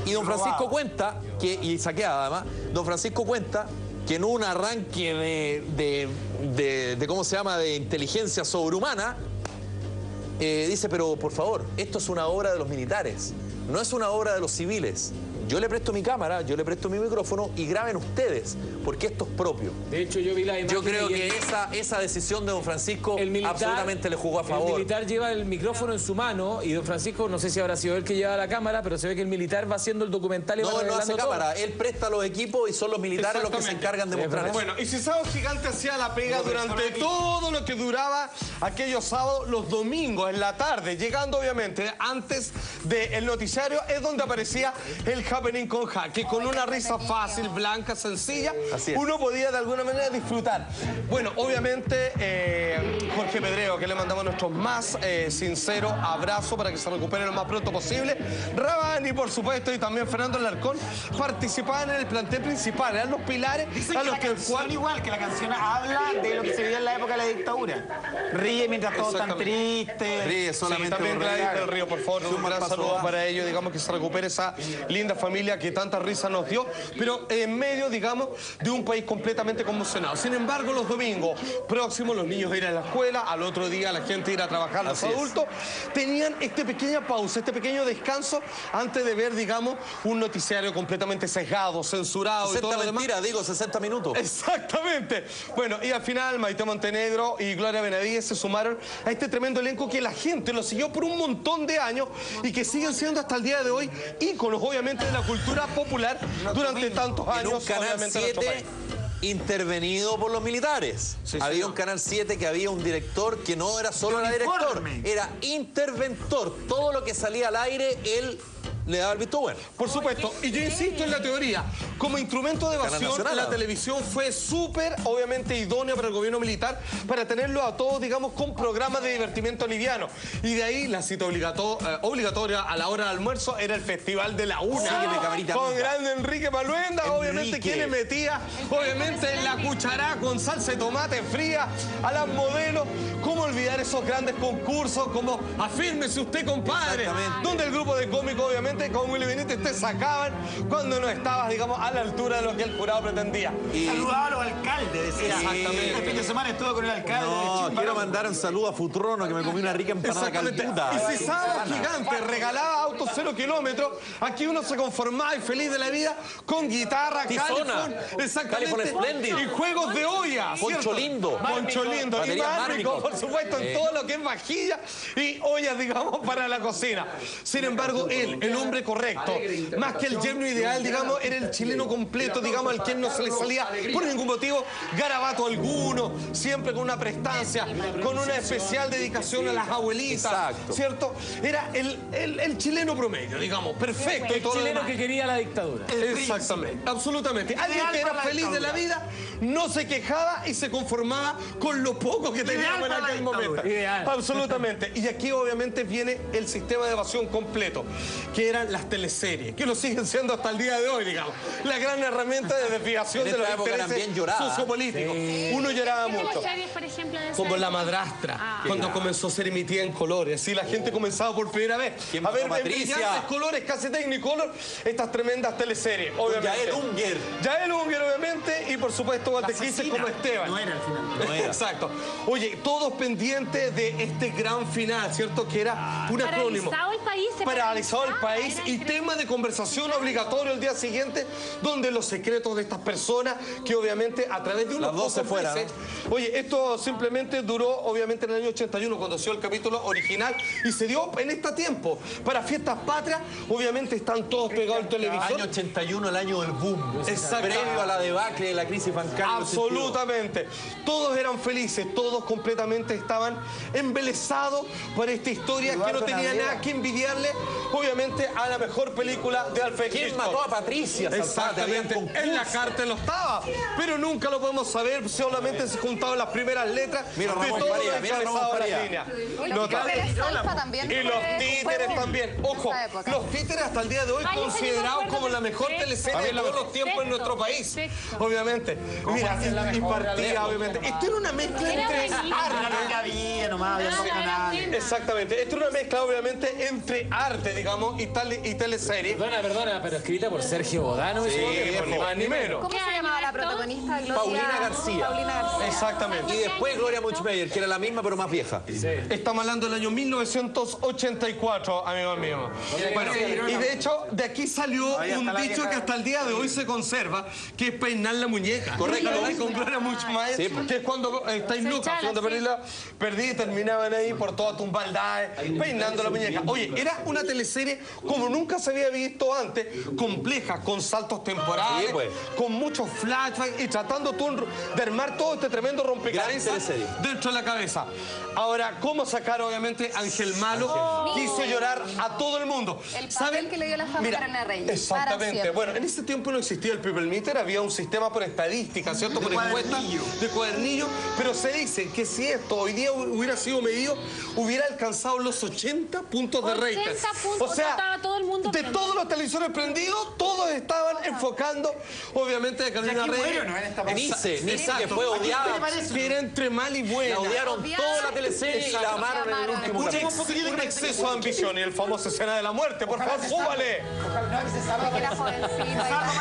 Y don Francisco cuenta, y saqueada además, don Francisco cuenta que en un arranque de ¿cómo se llama?, de inteligencia sobrehumana, dice, pero por favor, esto es una obra de los militares, no es una obra de los civiles. Yo le presto mi cámara, yo le presto mi micrófono y graben ustedes, porque esto es propio. De hecho, yo vi la imagen. Yo creo que esa decisión de don Francisco absolutamente le jugó a favor. El militar lleva el micrófono en su mano y don Francisco, no sé si habrá sido él que lleva la cámara, pero se ve que el militar va haciendo el documental y va revelando todo. No, no hace cámara, él presta los equipos y son los militares los que se encargan de mostrar eso. Bueno, y si Sábado Gigante hacía la pega durante todo lo que duraba aquellos sábados, los domingos en la tarde, llegando obviamente antes del noticiario, es donde aparecía el Happening con Jaque, con una risa fácil, blanca, sencilla, uno podía de alguna manera disfrutar. Bueno, obviamente Jorge Pedreo, que le mandamos nuestro más sincero abrazo para que se recupere lo más pronto posible. Rabani, por supuesto, y también Fernando Alarcón participaban en el plantel principal, eran los pilares a los que igual que la canción habla de lo que se vivía en la época de la dictadura. Ríe mientras todos están tristes. Ríe solamente. Sí, también Gladys del Río, por favor, un gran saludo para ellos. digamos, que se recupere esa linda familia que tanta risa nos dio, pero en medio, digamos, de un país completamente conmocionado. Sin embargo, los domingos próximos, los niños ir a la escuela, al otro día la gente ir a trabajar, los adultos, tenían esta pequeña pausa, este pequeño descanso antes de ver, digamos, un noticiario completamente sesgado, censurado y todo lo demás. Mentira, digo, 60 minutos. Exactamente. Bueno, y al final Maite Montenegro y Gloria Benavides se sumaron a este tremendo elenco que la gente lo siguió por un montón de años y que siguen siendo hasta el día de hoy íconos, obviamente, de la cultura popular durante tantos años. En un Canal 7 intervenido por los militares. Sí, había señor. un Canal 7 que había un director que no era solo era director, era interventor. Todo lo que salía al aire, él le daba el visto bueno. Por supuesto, y yo insisto en la teoría, como instrumento de evasión, la televisión fue súper, obviamente, idónea para el gobierno militar, para tenerlo a todos, digamos, con programas de divertimiento liviano. Y de ahí la cita obligatoria a la hora del almuerzo era el Festival de la Una, con grande Enrique Maluenda, obviamente, quien le metía, obviamente, la cucharada con salsa de tomate fría a las modelos. ¿Cómo olvidar esos grandes concursos como Afírmese usted, compadre? Donde el grupo de cómicos, obviamente, con Willy Benítez te sacaban cuando no estabas, digamos, a la altura de lo que el jurado pretendía. Saludaba a los alcaldes, decía. Exactamente. El fin de semana estuvo con el alcalde. No, quiero mandar un saludo a Futrono, que me comí una rica empanada Calcuta. Y si Sábado Gigante regalaba autos 0 kilómetros, aquí uno se conformaba y feliz de la vida con guitarra, califón, exactamente, y juegos de olla. Poncho Lindo. Poncho Lindo. Y Mármico, por supuesto, en todo lo que es vajilla y ollas, digamos, para la cocina. Sin embargo, él, el hombre correcto, más que el yerno ideal, digamos, era el chileno completo, digamos, al quien no se le salía por ningún motivo garabato alguno, siempre con una prestancia, con una especial dedicación a las abuelitas, ¿cierto? Era el chileno promedio, digamos, perfecto. El chileno que quería la dictadura. Exactamente, absolutamente. Alguien que era feliz de la vida, no se quejaba y se conformaba con lo poco que teníamos en aquel momento. Absolutamente. Y aquí obviamente viene el sistema de evasión completo, que eran las teleseries, que lo siguen siendo hasta el día de hoy, digamos. La gran herramienta de desviación de los intereses sociopolíticos. Uno lloraba mucho. Series, por ejemplo, de Como La Madrastra, cuando comenzó a ser emitida en colores. Y la gente comenzaba por primera vez a ver en brillantes colores, casi Technicolor, estas tremendas teleseries, obviamente. Yael Unger, obviamente, y por supuesto guatequistas como Esteban. No era al final. No era. Exacto. Oye, todos pendientes de este gran final, ¿cierto? Que era un acrónimo. Paralizado el país. Paralizado el país y tema de conversación obligatorio el día siguiente, donde los secretos de estas personas, que obviamente a través de unos pocos meses, oye, esto simplemente duró obviamente en el año 81 cuando se dio el capítulo original y se dio en este tiempo para fiestas patrias, obviamente están todos pegados al televisor. El año 81, el año del boom. Previo a la debacle de la crisis bancaria. Absolutamente. Todos eran felices, todos completamente estaban embelesados por esta historia que no tenía nada que envidiarle, obviamente, a la mejor película de Alfred Hitchcock. ¿Quién mató a Patricia? Exactamente. En la cárcel lo estaba, pero nunca lo podemos saber, solamente se juntaban las primeras letras de todo el encabezado de la línea. Y los títeres Salsa también. Y los títeres también. Ojo, los títeres hasta el día de hoy considerados como la mejor teleserie de todos los tiempos en nuestro país. Obviamente. Mira, y partía, obviamente. Esto era una mezcla entre arte. Exactamente. Esto era una mezcla, obviamente, entre arte, digamos, y teleserie. Perdona, pero escrita por Sergio Bodano. Sí, ni más ni menos. ¿Cómo se llamaba la protagonista? Paulina García. Exactamente. Y después Gloria Muchmeyer, que era la misma pero más vieja. Estamos hablando del año 1984, amigos míos. Bueno, y de hecho, de aquí salió un dicho que hasta el día de hoy se conserva, que es peinar la muñeca. Correcto. Con Gloria Muchmeyer, que es cuando estáis locas, cuando perdí y terminaban ahí por todas tus maldades, peinando la muñeca. Oye, era una teleserie como nunca se había visto antes, compleja, con saltos temporales, con muchos flashbacks y tratando tú de armar todo este tremendo rompecabezas dentro de la cabeza. Ahora, ¿cómo sacar, obviamente, Ángel Malo? Quiso llorar a todo el mundo. El papel que le dio la familia René Reyes. Exactamente. Bueno, en ese tiempo no existía el People Meter, había un sistema por estadística, ¿cierto? Por encuestas de cuadernillo, pero se dice que si esto hoy día hubiera sido medido, hubiera alcanzado los 80 puntos de rating. 80 puntos, o sea, estaba todo el mundo de todos los televisores prendidos, todos estaban enfocando, obviamente, a Carolina Reyes. Nice, que fue odiada. Que era entre mal y buena. La odiaron toda la teleserie y la amaron en el último capítulo. Un exceso de ambición y el famoso escena de la muerte. Por favor, súbale. Que era jovencita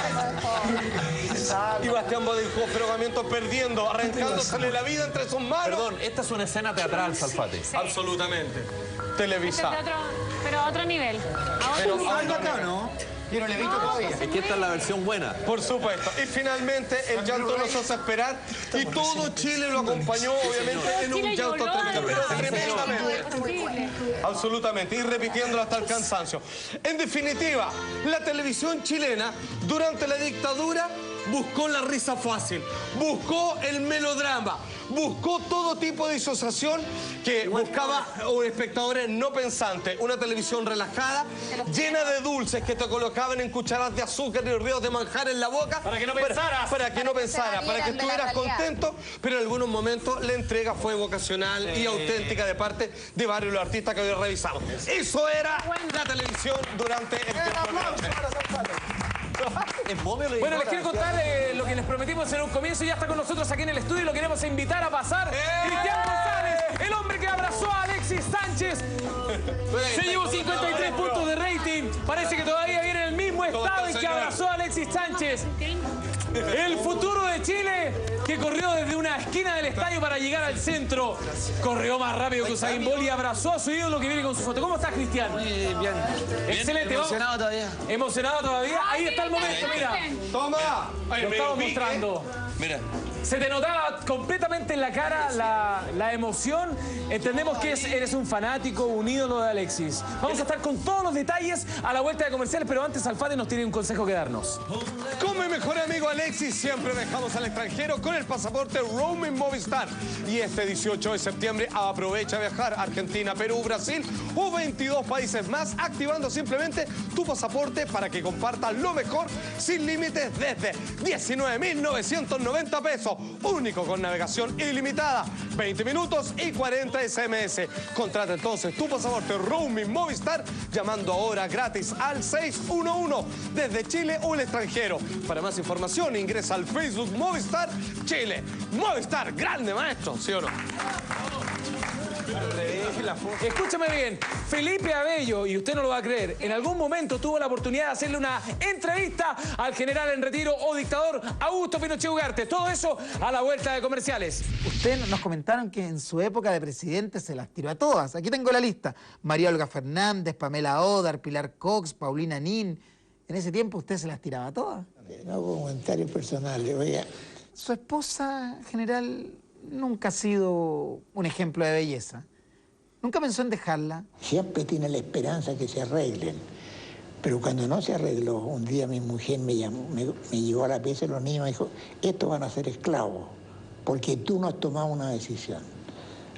Y Bastián Bodenhofer, Hogamiento, perdiendo, arrancándosele la vida entre sus manos. Perdón, esta es una escena teatral, Salfate. Sí. Absolutamente. Televisada. Pero a otro nivel. ¿Algo acá no? Yo no le he visto todavía. Es que esta es la versión buena. Por supuesto. Y finalmente el llanto nos hace esperar y todo Chile lo acompañó, obviamente, en un llanto tremendamente. Absolutamente. Y repitiéndolo hasta el cansancio. En definitiva, la televisión chilena durante la dictadura buscó la risa fácil, buscó el melodrama, buscó todo tipo de disociación que buscaba un espectador no pensante, una televisión relajada, llena de dulces que te colocaban en cucharadas de azúcar y ríos de manjar en la boca. Para que no pensaras. Para que no pensaras, para que estuvieras contento, pero en algunos momentos la entrega fue vocacional y auténtica de parte de varios de los artistas que hoy revisamos. Eso era la televisión durante el tiempo. Bueno, les quiero contar lo que les prometimos en un comienzo. Ya está con nosotros aquí en el estudio y lo queremos invitar a pasar. Cristian González, el hombre que abrazó a Alexis Sánchez. Se llevó 53 puntos de rating. Parece que todavía viene en el mismo estado en que abrazó a Alexis Sánchez. El futuro de Chile, que corrió desde una esquina del estadio para llegar al centro. Corrió más rápido que Usain Bolt y abrazó a su ídolo que viene con su foto. ¿Cómo estás, Cristian? Bien. Excelente. Emocionado todavía. ¿Emocionado todavía? Ahí está el momento, mira. ¡Toma! Lo estamos mostrando. Mira. Se te notaba completamente en la cara la emoción. Entendemos que eres un fanático, un ídolo de Alexis. Vamos a estar con todos los detalles a la vuelta de comerciales, pero antes Alfate nos tiene un consejo que darnos. Con mi mejor amigo Alexis siempre viajamos al extranjero con el pasaporte Roaming Movistar. Y este 18 de septiembre aprovecha a viajar a Argentina, Perú, Brasil o 22 países más, activando simplemente tu pasaporte para que compartas lo mejor sin límites desde 19.990 pesos. Único con navegación ilimitada, 20 minutos y 40 SMS. Contrata entonces tu pasaporte Roaming Movistar llamando ahora gratis al 611 desde Chile o el extranjero. Para más información ingresa al Facebook Movistar Chile. Movistar, grande maestro, ¿sí o no? Escúchame bien, Felipe Abello, y usted no lo va a creer, en algún momento tuvo la oportunidad de hacerle una entrevista al general en retiro o dictador Augusto Pinochet Ugarte. Todo eso a la vuelta de comerciales. Ustedes nos comentaron que en su época de presidente se las tiró a todas. Aquí tengo la lista. María Olga Fernández, Pamela Odar, Pilar Cox, Paulina Nin. En ese tiempo usted se las tiraba a todas. No hago comentarios personales, oiga. Su esposa, general, nunca ha sido un ejemplo de belleza. ¿Nunca pensó en dejarla? Siempre tiene la esperanza que se arreglen. Pero cuando no se arregló, un día mi mujer me llevó a la pieza de los niños y me dijo, estos van a ser esclavos, porque tú no has tomado una decisión.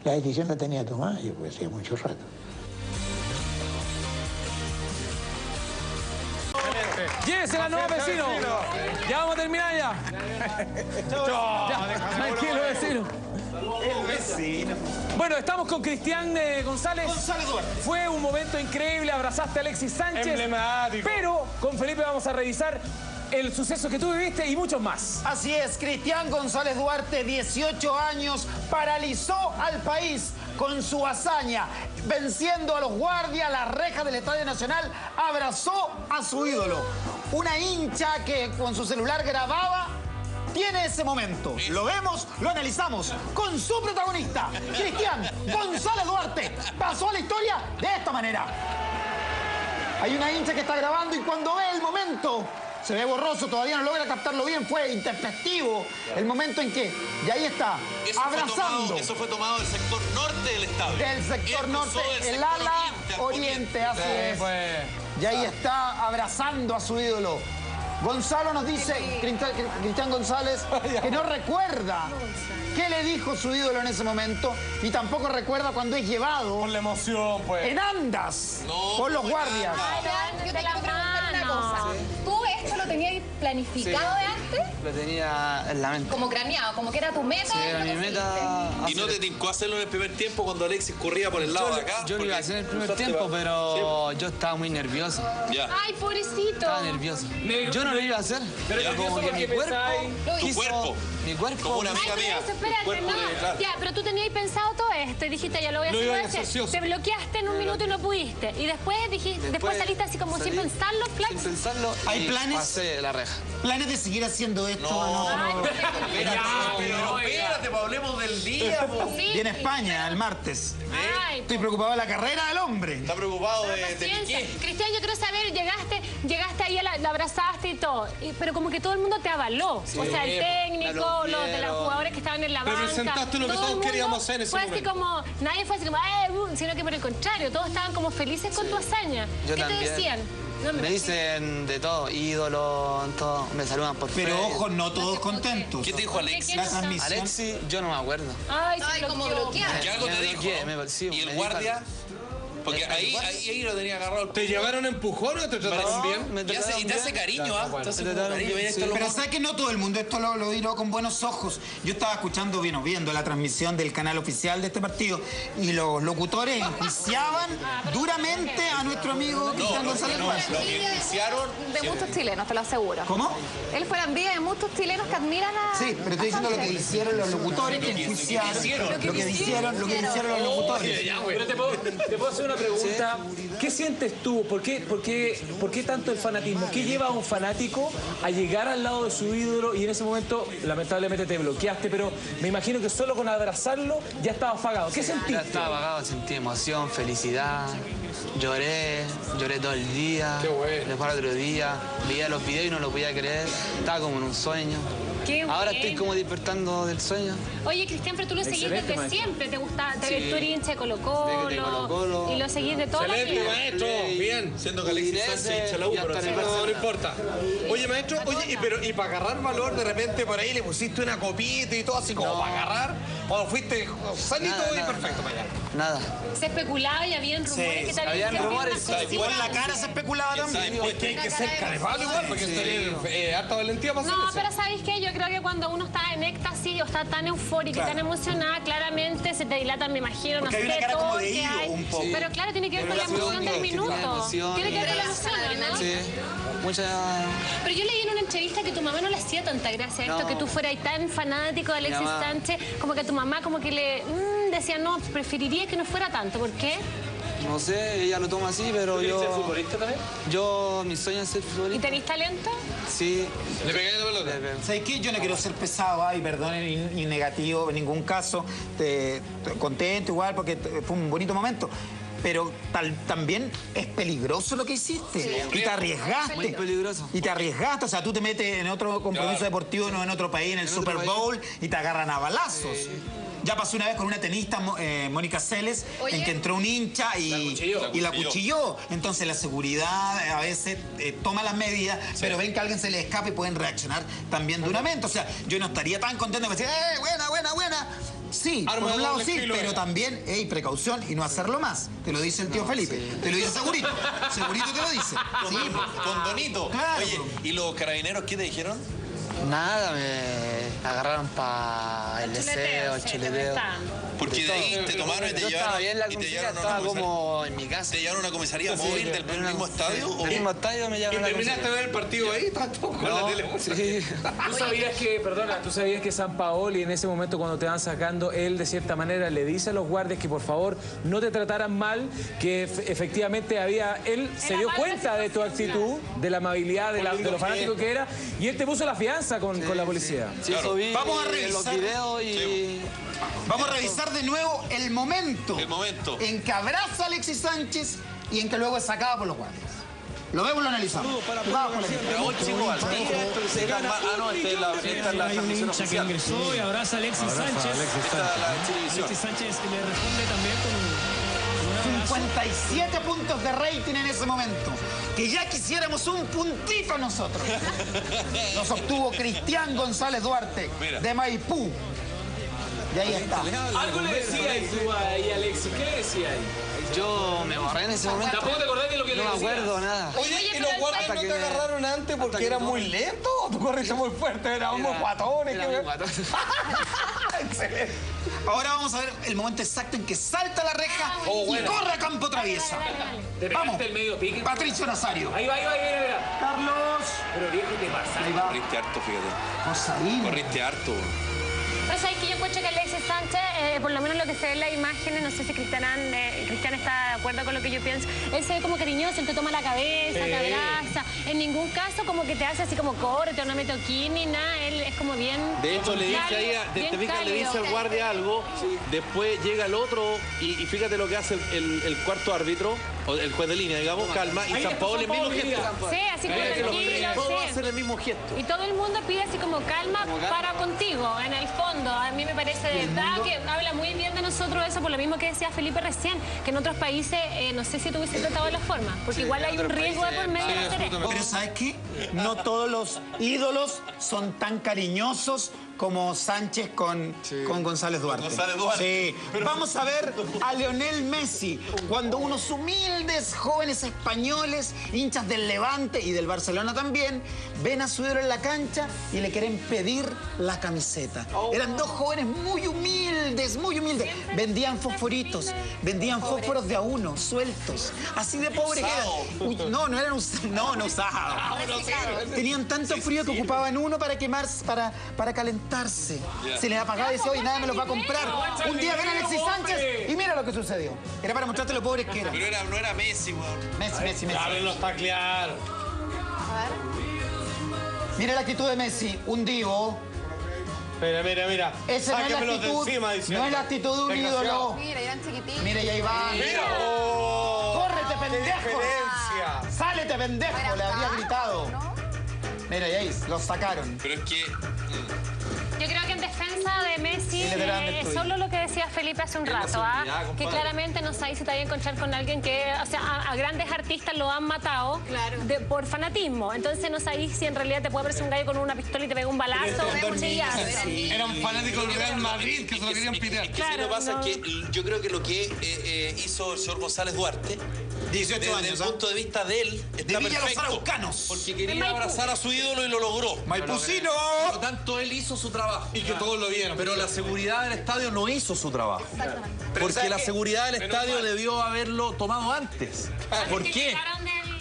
La decisión la tenía tomada, yo pues hacía mucho rato. Llévesela, nuevo vecino. Ya vamos a terminar ya. Tranquilo, vecino. El vecino. Bueno, estamos con Cristian González. Fue un momento increíble, abrazaste a Alexis Sánchez. Emblemático. Pero con Felipe vamos a revisar el suceso que tú viviste y muchos más. Así es, Cristian González Duarte, 18 años, paralizó al país con su hazaña, venciendo a los guardias, las rejas del Estadio Nacional, abrazó a su ídolo. Una hincha que con su celular grababa, tiene ese momento. Lo vemos, lo analizamos con su protagonista, Cristian González Duarte. Pasó a la historia de esta manera. Hay una hincha que está grabando y cuando ve el momento, se ve borroso, todavía no logra captarlo bien, fue intempestivo el momento en que, y ahí está, abrazando. Eso fue tomado del sector norte del estadio. Del sector norte, el ala oriente, así es. Y ahí está abrazando a su ídolo. Gonzalo nos dice, Cristian González, que no recuerda qué le dijo su ídolo en ese momento y tampoco recuerda cuando es llevado Por la emoción, pues. en andas por los guardias. Yo te quiero preguntar una cosa. ¿Tú esto lo tenías planificado de antes? mente? Lo tenía en la mente. Como craneado, como que era tu meta. Sí, era mi meta. ¿Y no te tincó hacerlo en el primer tiempo cuando Alexis corría por el lado de acá? Yo lo iba a hacer en el primer tiempo, pero yo estaba muy nervioso. Ya. Ay, pobrecito. Estaba nervioso. Yo no lo iba a hacer, pero como que mi cuerpo quiso... Mi cuerpo... Como una amiga Ay, mía. pero eso, espérate, no. Ya, pero tú tenías pensado todo esto y dijiste, ya lo voy a hacer. Te bloqueaste en un minuto y no pudiste. Y después saliste así como sin pensarlo, Flax. Sin pensarlo. ¿Hay y planes? pasé la reja. ¿Planes de seguir haciendo esto? No. Espérate, hablemos del día. Sí. Viene España el martes. Ay, Estoy preocupado de la carrera del hombre. Está preocupado de paciencia. Piqué. Cristian, yo quiero saber, llegaste ahí, la abrazaste y todo, pero como que todo el mundo te avaló. O sea, el técnico, los de los jugadores que estaban en la banca. Representaste lo que todo el todos mundo queríamos hacer en ese fue así momento. como, nadie fue así como, sino que por el contrario, todos estaban como felices con tu hazaña. Yo ¿Qué también. te decían? No Me dicen de todo, ídolo, todo. Me saludan por Pero Facebook. ojo, no todos contentos. ¿Qué te dijo Alexis? La transmisión. Alexis, yo no me acuerdo. Ay, como bloquear. ¿Qué algo te dijo? ¿Y el guardia? Porque ahí lo tenía agarrado. ¿Te llevaron empujón o te trataron bien? Y te hace cariño, ¿ah? Te hace cariño. Pero sabes que no todo el mundo esto lo diró con buenos ojos. Yo estaba escuchando, viendo la transmisión del canal oficial de este partido y los locutores enjuiciaban duramente a nuestro amigo Cristian González Duarte. Lo que iniciaron... De muchos chilenos, te lo aseguro. ¿Cómo? Él fue la envidia de muchos chilenos que admiran a... Sí, pero estoy diciendo lo que hicieron los locutores, que enjuiciaron lo que hicieron los locutores. Pero te puedo hacer una pregunta. ¿Qué sientes tú? ¿Por qué tanto el fanatismo? ¿Qué lleva a un fanático a llegar al lado de su ídolo y en ese momento, lamentablemente, te bloqueaste, pero me imagino que solo con abrazarlo ya estaba apagado? ¿Qué sentiste? Ya estaba apagado, sentí emoción, felicidad. Lloré todo el día. Qué bueno. Después al otro día, veía los videos y no lo podía creer. Estaba como en un sueño. Qué Ahora bueno. estoy como despertando del sueño. Oye, Cristian, pero tú lo seguís Excelente, desde maestro. siempre. Te gusta, tú eres hincha de Desde Colo-Colo. Y lo seguís de toda la Excelente, vida. maestro. Bien. Siendo que Alexis Sánchez hincha la U, pero No importa. Oye, maestro, y para agarrar valor, de repente por ahí le pusiste una copita y todo así como para agarrar. O fuiste sanito y perfecto para allá. Nada. Se especulaba y habían rumores que te habían rumores, Igual en la cara se especulaba también. Es que hay que ser carefalo igual, porque tener harta valentía para hacer No, eso. pero ¿sabéis qué? Yo creo que cuando uno está en éxtasis o está tan eufórica y tan emocionada, claramente se te dilata, me imagino, Porque no hay una sé, cara todo como el de que hilo, hay. un poco. Pero claro, tiene que ver con la emoción del minuto. Tiene que ver con la emoción, ¿no? Sí. Mucha... Pero yo leí en una entrevista que tu mamá no le hacía tanta gracia a esto, No. que tú fueras tan fanático de Alexis Mi mamá. Sánchez, como que tu mamá como que le decía, no, preferiría que no fuera tanto. ¿Por qué? No sé, ella lo toma así, pero ¿Quieres ser yo... futbolista también? Mi sueño es ser ¿Y futbolista. tenéis talento? Sí. Le pegué la pelota. ¿Sabes qué? Yo no quiero ser pesado, y perdón, ni negativo en ningún caso. Contento igual porque fue un bonito momento. Pero también es peligroso lo que hiciste. Y te arriesgaste. Muy peligroso. Y te arriesgaste. O sea, tú te metes en otro compromiso deportivo, no en otro país, en el Super Bowl, y te agarran a balazos. Ya pasó una vez con una tenista, Mónica Seles, en que entró un hincha y la cuchilló. Entonces la seguridad a veces toma las medidas, pero ven que a alguien se le escapa y pueden reaccionar también duramente. O sea, yo no estaría tan contento de decir, buena. Sí, Arma por un de lado doble sí, filo, pero también, precaución y no hacerlo más. Te lo dice el tío Felipe. Te lo dice Segurito. Segurito te lo dice. Sí, Con Donito. Claro. Oye, ¿y los carabineros qué te dijeron? Nada, me agarraron para el deseo, el chuleteo. Porque de ahí te tomaron y te Yo estaba bien, llevaron. la Y te comisaría llevaron a estaba una comisaría. como en mi casa. ¿Te llevaron a una comisaría móvil del mismo estadio? Del mismo estadio me ¿Y llevaron a la terminaste de comisaría. ver el partido ahí? ¿Estás todo con la tele? Sí. ¿Tú sabías que San Paoli en ese momento cuando te van sacando, él de cierta manera le dice a los guardias que por favor no te trataran mal, que efectivamente él se dio cuenta de tu actitud, de la amabilidad, de lo fanático que era, y él te puso la fianza con la policía. Sí, eso vi Vamos a los revisar. videos y... Vamos a revisar de nuevo el momento. El momento. En que abraza a Alexis Sánchez y en que luego es sacado por los guardias. Lo vemos, lo analizamos. Vamos con la Raúl Chico Valdivia, esta es la transmisión hincha que oficial. ingresó y abraza a Alexis Sánchez. Esta es la televisión. Alexis Sánchez le responde también con un abrazo. 57 puntos de rating en ese momento. Que ya quisiéramos un puntito nosotros. Los obtuvo Cristian González Duarte, de Maipú. Y ahí está. Algo le decía tú ahí, Alexis. ¿Qué le decía ahí? Yo me borré en ese momento. Tampoco te acordás de lo que No me acuerdo nada. Oye, ¿y los guardias no te agarraron antes porque eran muy lentos o tú corriste muy fuerte? Eran muy guatones. Excelente. Ahora vamos a ver el momento exacto en que salta la reja y corre a campo traviesa. Vamos. El medio pique. Patricio Nazario. Ahí va, mira. Carlos. Pero viejo, ¿qué pasa? Ahí va. Corriste harto, fíjate. Josaín. Corriste harto. Pero sabes que yo encuentro que Alexis Sánchez, por lo menos lo que se ve en las imágenes, no sé si Cristian está de acuerdo con lo que yo pienso, él se ve como cariñoso, él te toma la cabeza, te abraza, en ningún caso como que te hace así como corte o no me toquín ni nada, él es como bien... De hecho, le dice ahí, te fijas, le dice al guardia algo, después llega el otro y fíjate lo que hace el cuarto árbitro, o el juez de línea, digamos, calma, y San Paolo el mismo gesto. Sí, así como tranquilo, todos hacen el mismo gesto. Y todo el mundo pide así como calma para contigo, en el fondo. A mí me parece de verdad que habla muy bien de nosotros eso, por lo mismo que decía Felipe recién, que en otros países no sé si te hubiese tratado de la forma, porque igual hay un riesgo de por medio de hacer esto. Pero ¿sabes qué? No todos los ídolos son tan cariñosos como Sánchez con González Duarte. Sí. Vamos a ver a Lionel Messi, cuando unos humildes jóvenes españoles, hinchas del Levante y del Barcelona también, ven a su ídolo en la cancha y le quieren pedir la camiseta. Eran dos jóvenes muy humildes, muy humildes. Vendían fosforitos, vendían fósforos de a uno, sueltos. Así de pobres eran. No eran usados. No usados. Tenían tanto frío que ocupaban uno para quemarse, para calentarse. Se les apagaba y decía, oye, nada me los va a comprar. Un día ven a Alexis Sánchez y mira lo que sucedió. Era para mostrarte lo pobres que eran. Pero no era Messi, weón. Messi. Ábrenlos para taclear. A ver. Mira la actitud de Messi, un divo. Mira. Esa no es la Sáquenmelos de actitud, encima, no es la actitud de un ídolo. Mira, eran chiquititos. Mira, y ahí va. Mira. ¡Córrete, pendejo! Diferencia. ¡Sálete, pendejo! Le habría gritado. Mira, y ahí los sacaron. Pero es que... Yo creo que en defensa de Messi, solo lo que decía Felipe hace un rato, que claramente no sabe si te va a encontrar con alguien que, o sea, a grandes artistas lo han matado por fanatismo. Entonces no sabéis si en realidad te puede aparecer un gallo con una pistola y te pega un balazo. Eran fanáticos del Real Madrid que se lo querían pitear. Lo que pasa es que yo creo que lo que hizo el señor González Duarte, 18 años, desde el punto de vista de él, está perfecto. Porque quería abrazar a su ídolo y lo logró. ¡Maipucino! Por lo tanto, él hizo su trabajo. Y que todos lo vieron. Pero la seguridad del estadio no hizo su trabajo. Porque la seguridad del estadio debió haberlo tomado antes. ¿Por qué?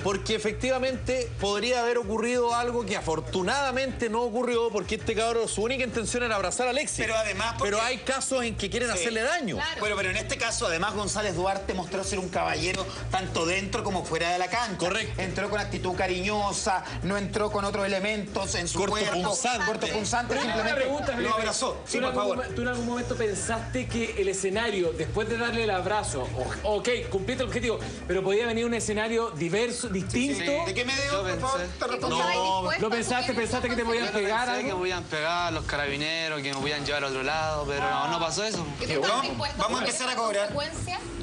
Porque efectivamente podría haber ocurrido algo que afortunadamente no ocurrió, porque este cabrón, su única intención era abrazar a Alexis. Pero además... Pero hay casos en que quieren hacerle daño. Claro. Bueno, pero en este caso, además, González Duarte mostró ser un caballero tanto dentro como fuera de la cancha. Correcto. Entró con actitud cariñosa, no entró con otros elementos en su cuerpo. Cortopunzante, simplemente lo abrazó. Sí, por favor. ¿Tú en algún momento pensaste que el escenario, después de darle el abrazo, ok, cumpliste el objetivo, pero podía venir un escenario diverso, distinto? Sí. ¿De qué medio, por favor? No, ¿lo pensaste que te podían pegar Pensé que me algo? podían pegar los carabineros, que me podían llevar a otro lado, pero no pasó eso. Vamos a empezar a cobrar.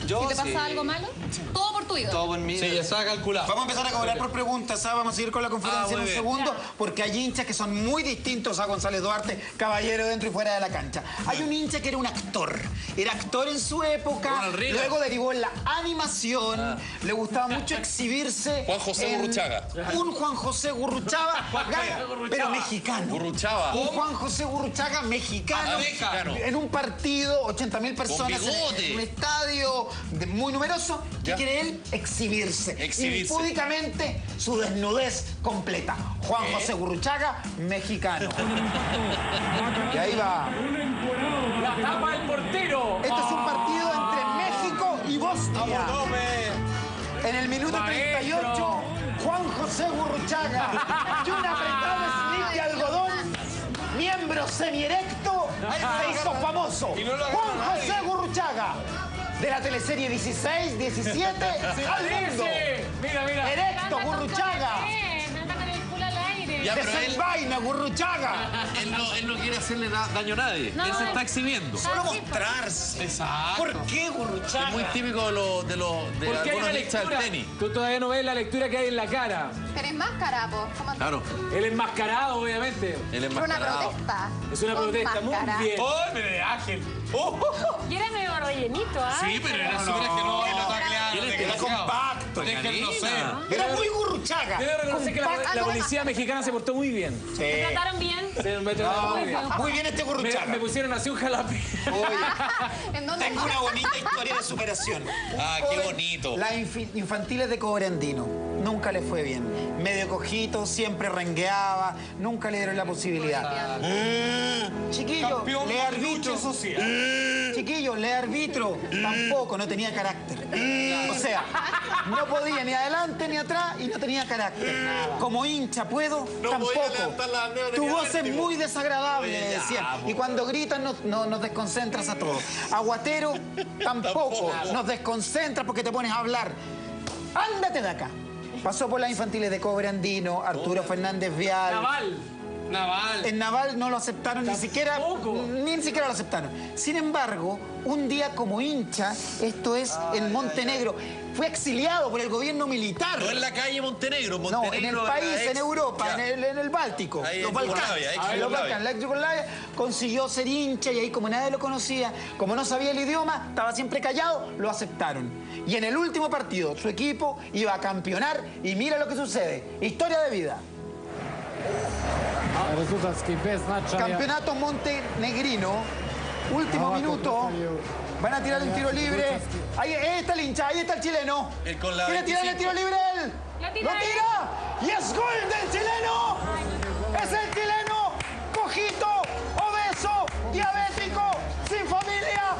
Yo, si te pasa sí. algo malo, todo por tu ídolo. Todo por mí. Sí, ya estaba calculado. Vamos a empezar a cobrar por preguntas, ¿sabes? Vamos a seguir con la conferencia en un segundo, porque hay hinchas que son muy distintos a González Duarte, caballero dentro y fuera de la cancha. Hay un hincha que era un actor. Era actor en su época, luego derivó en la animación, le gustaba mucho exhibirse. Juan José Gurruchaga. Un Juan José Gurruchaga, pero mexicano. Gurruchaga. Un Juan José Gurruchaga mexicano. En un partido, 80.000 personas en un estadio muy numeroso, que quiere él exhibirse. Impúdicamente su desnudez completa. Juan José Gurruchaga, mexicano. Y ahí va. ¡La tapa del portero! Este es un partido entre México y Bosnia. En el minuto 38, Juan José Gurruchaga, de un apretado slip de algodón, miembro semierecto, se hizo famoso. Juan José Gurruchaga, de la teleserie 16, 17, al mundo. Mira. Erecto, Gurruchaga. Ya, pero Desenvaina, Gurruchaga. Él no quiere hacerle daño a nadie. Él se está exhibiendo. Solo mostrarse. Exacto. ¿Por qué Gurruchaga? Es muy típico de Porque hay una algunos hinchas del lectura. tenis. Tú todavía no ves la lectura que hay en la cara. Pero es máscara, po. ¿Cómo? Claro. El enmascarado, obviamente. Él es Fue una protesta. Es una Con protesta, máscara. muy bien. ¡Oh, de Ángel! Y era medio rellenito, ¿ah? Sí, pero era súper que no taclearon. Era compacto. tanto. Déjenlo ser. Era muy gurruchaga. Debo reconocer que la policía mexicana se portó muy bien. ¿Te trataron bien? Me trataron muy bien. Muy bien este gurruchaga. Me pusieron así un jalape. Tengo una bonita historia de superación. Ah, qué bonito. Las infantiles de Cobrandino. Nunca le fue bien. Medio cojito, siempre rengueaba. Nunca le dieron la posibilidad. Chiquillo, le arbitro. Chiquillo, le arbitro. Tampoco, no tenía carácter. O sea, no podía ni adelante ni atrás y no tenía carácter. Como hincha puedo, tampoco. Tu voz es muy desagradable, le decían. Y cuando gritan nos desconcentras a todos. Aguatero, tampoco. Nos desconcentras porque te pones a hablar. Ándate de acá. Pasó por las infantiles de Cobrandino, Arturo Fernández Vial. Naval. En Naval no lo aceptaron ni siquiera lo aceptaron. Sin embargo, un día como hincha, esto es en Montenegro, fue exiliado por el gobierno militar. No en la calle Montenegro. No, en el país, en Europa, en el Báltico. Los Balcanes. La ex Yugoslavia consiguió ser hincha y ahí como nadie lo conocía, como no sabía el idioma, estaba siempre callado, lo aceptaron. Y en el último partido, su equipo iba a campeonar y mira lo que sucede. Historia de vida. Campeonato montenegrino, último minuto, van a tirar un tiro libre. Ahí está el hincha, ahí está el chileno. ¿Quiere tirar el tiro libre él? ¡Lo tira! ¡Y es gol del chileno! ¡Es el chileno! ¡Cojito! ¡Obeso! ¡Diabético! ¡Sin familia!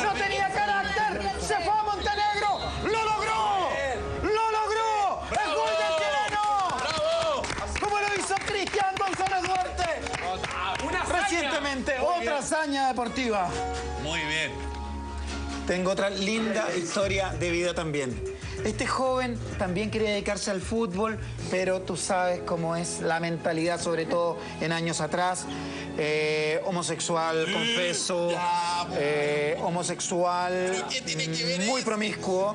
¡No tenía carácter! ¡Se fue a Montenegro! ¡Lo logró! ¡Lo logró! ¡Es gol del chileno! ¡Bravo! ¿Cómo lo hizo Cristian González Duarte? Recientemente, otra hazaña deportiva. Muy bien. Tengo otra linda historia de vida también. Este joven también quería dedicarse al fútbol, pero tú sabes cómo es la mentalidad, sobre todo en años atrás. Homosexual, confeso, homosexual, muy promiscuo.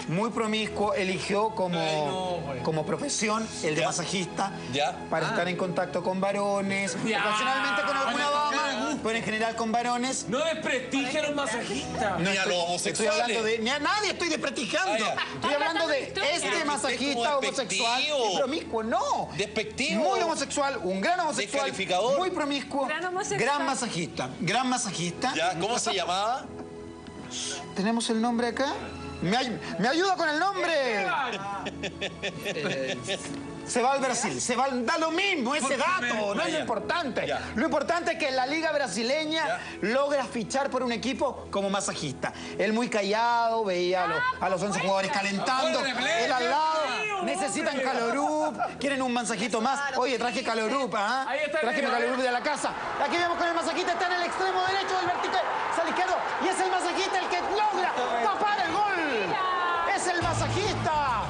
Muy promiscuo, eligió como profesión el de masajista para estar en contacto con varones, ocasionalmente con alguna dama, pero en general con varones. No desprestigia a los masajistas. Ni a los homosexuales. Ni a nadie estoy desprestigiando. Estoy hablando de este masajista homosexual y promiscuo. No. Despectivo. Muy homosexual, un gran homosexual. Descalificador. Muy promiscuo. Gran masajista. Gran masajista. ¿Cómo se llamaba? ¿Tenemos el nombre acá? ¿Me ayuda con el nombre? Se va al Brasil, da lo mismo ese dato, no es lo importante. Lo importante es que la liga brasileña logra fichar por un equipo como masajista. Él muy callado, veía a los 11 jugadores calentando, él al lado, necesitan Calorup, quieren un masajito más. Oye, traje Calorup, ¿ah? Traje mi Calorup de la casa. Aquí vemos con el masajista, está en el extremo derecho del vertical, sale izquierdo, y es el masajista el que logra tapar el gol. ¡Es el masajista!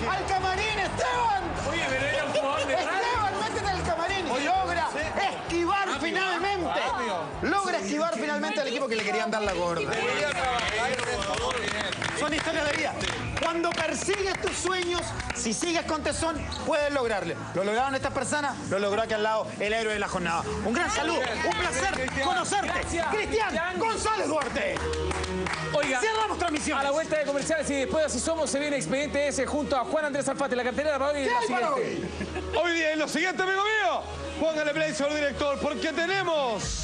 ¡Al camarín, Esteban! Oye, pero era un jugador de Esteban, métete al camarín. Y logra esquivar finalmente. Logra esquivar finalmente al equipo que le querían dar la gorda. Son historias de vida. Cuando persigues tus sueños, si sigues con tesón, puedes lograrlo. Lo lograron estas personas, lo logró aquí al lado el héroe de la jornada. Un gran saludo, un placer conocerte. Cristian González Duarte. Oiga, cerramos transmisión. A la vuelta de comerciales y después de Así Somos se viene Expediente S junto a Juan Andrés Alfate. La cartelera para hoy es la siguiente. Hoy día es lo siguiente, amigo mío. Póngale play, señor director, porque tenemos...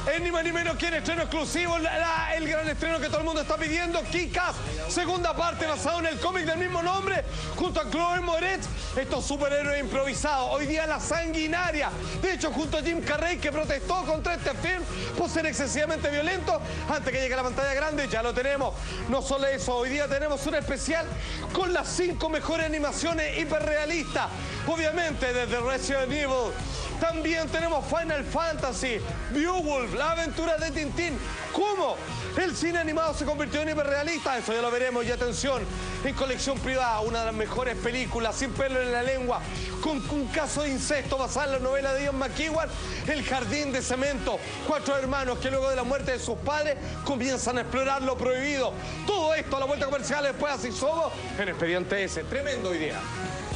Es ni más ni menos que el estreno exclusivo, el gran estreno que todo el mundo está pidiendo, Kick-Ass, segunda parte basado en el cómic del mismo nombre, junto a Chloe Moretz, estos superhéroes improvisados. Hoy día La Sanguinaria, de hecho junto a Jim Carrey, que protestó contra este film por ser excesivamente violento, antes que llegue a la pantalla grande, ya lo tenemos. No solo eso, hoy día tenemos un especial con las 5 mejores animaciones hiperrealistas, obviamente desde Resident Evil. También tenemos Final Fantasy, Beowulf, la aventura de Tintín. ¿Cómo el cine animado se convirtió en hiperrealista? Eso ya lo veremos. Y atención, en colección privada, una de las mejores películas, sin pelo en la lengua, con un caso de incesto basado en la novela de Ian McEwan, El Jardín de Cemento. 4 hermanos que luego de la muerte de sus padres comienzan a explorar lo prohibido. Todo esto a la vuelta comercial, después así somos en Expediente S. Tremendo hoy día.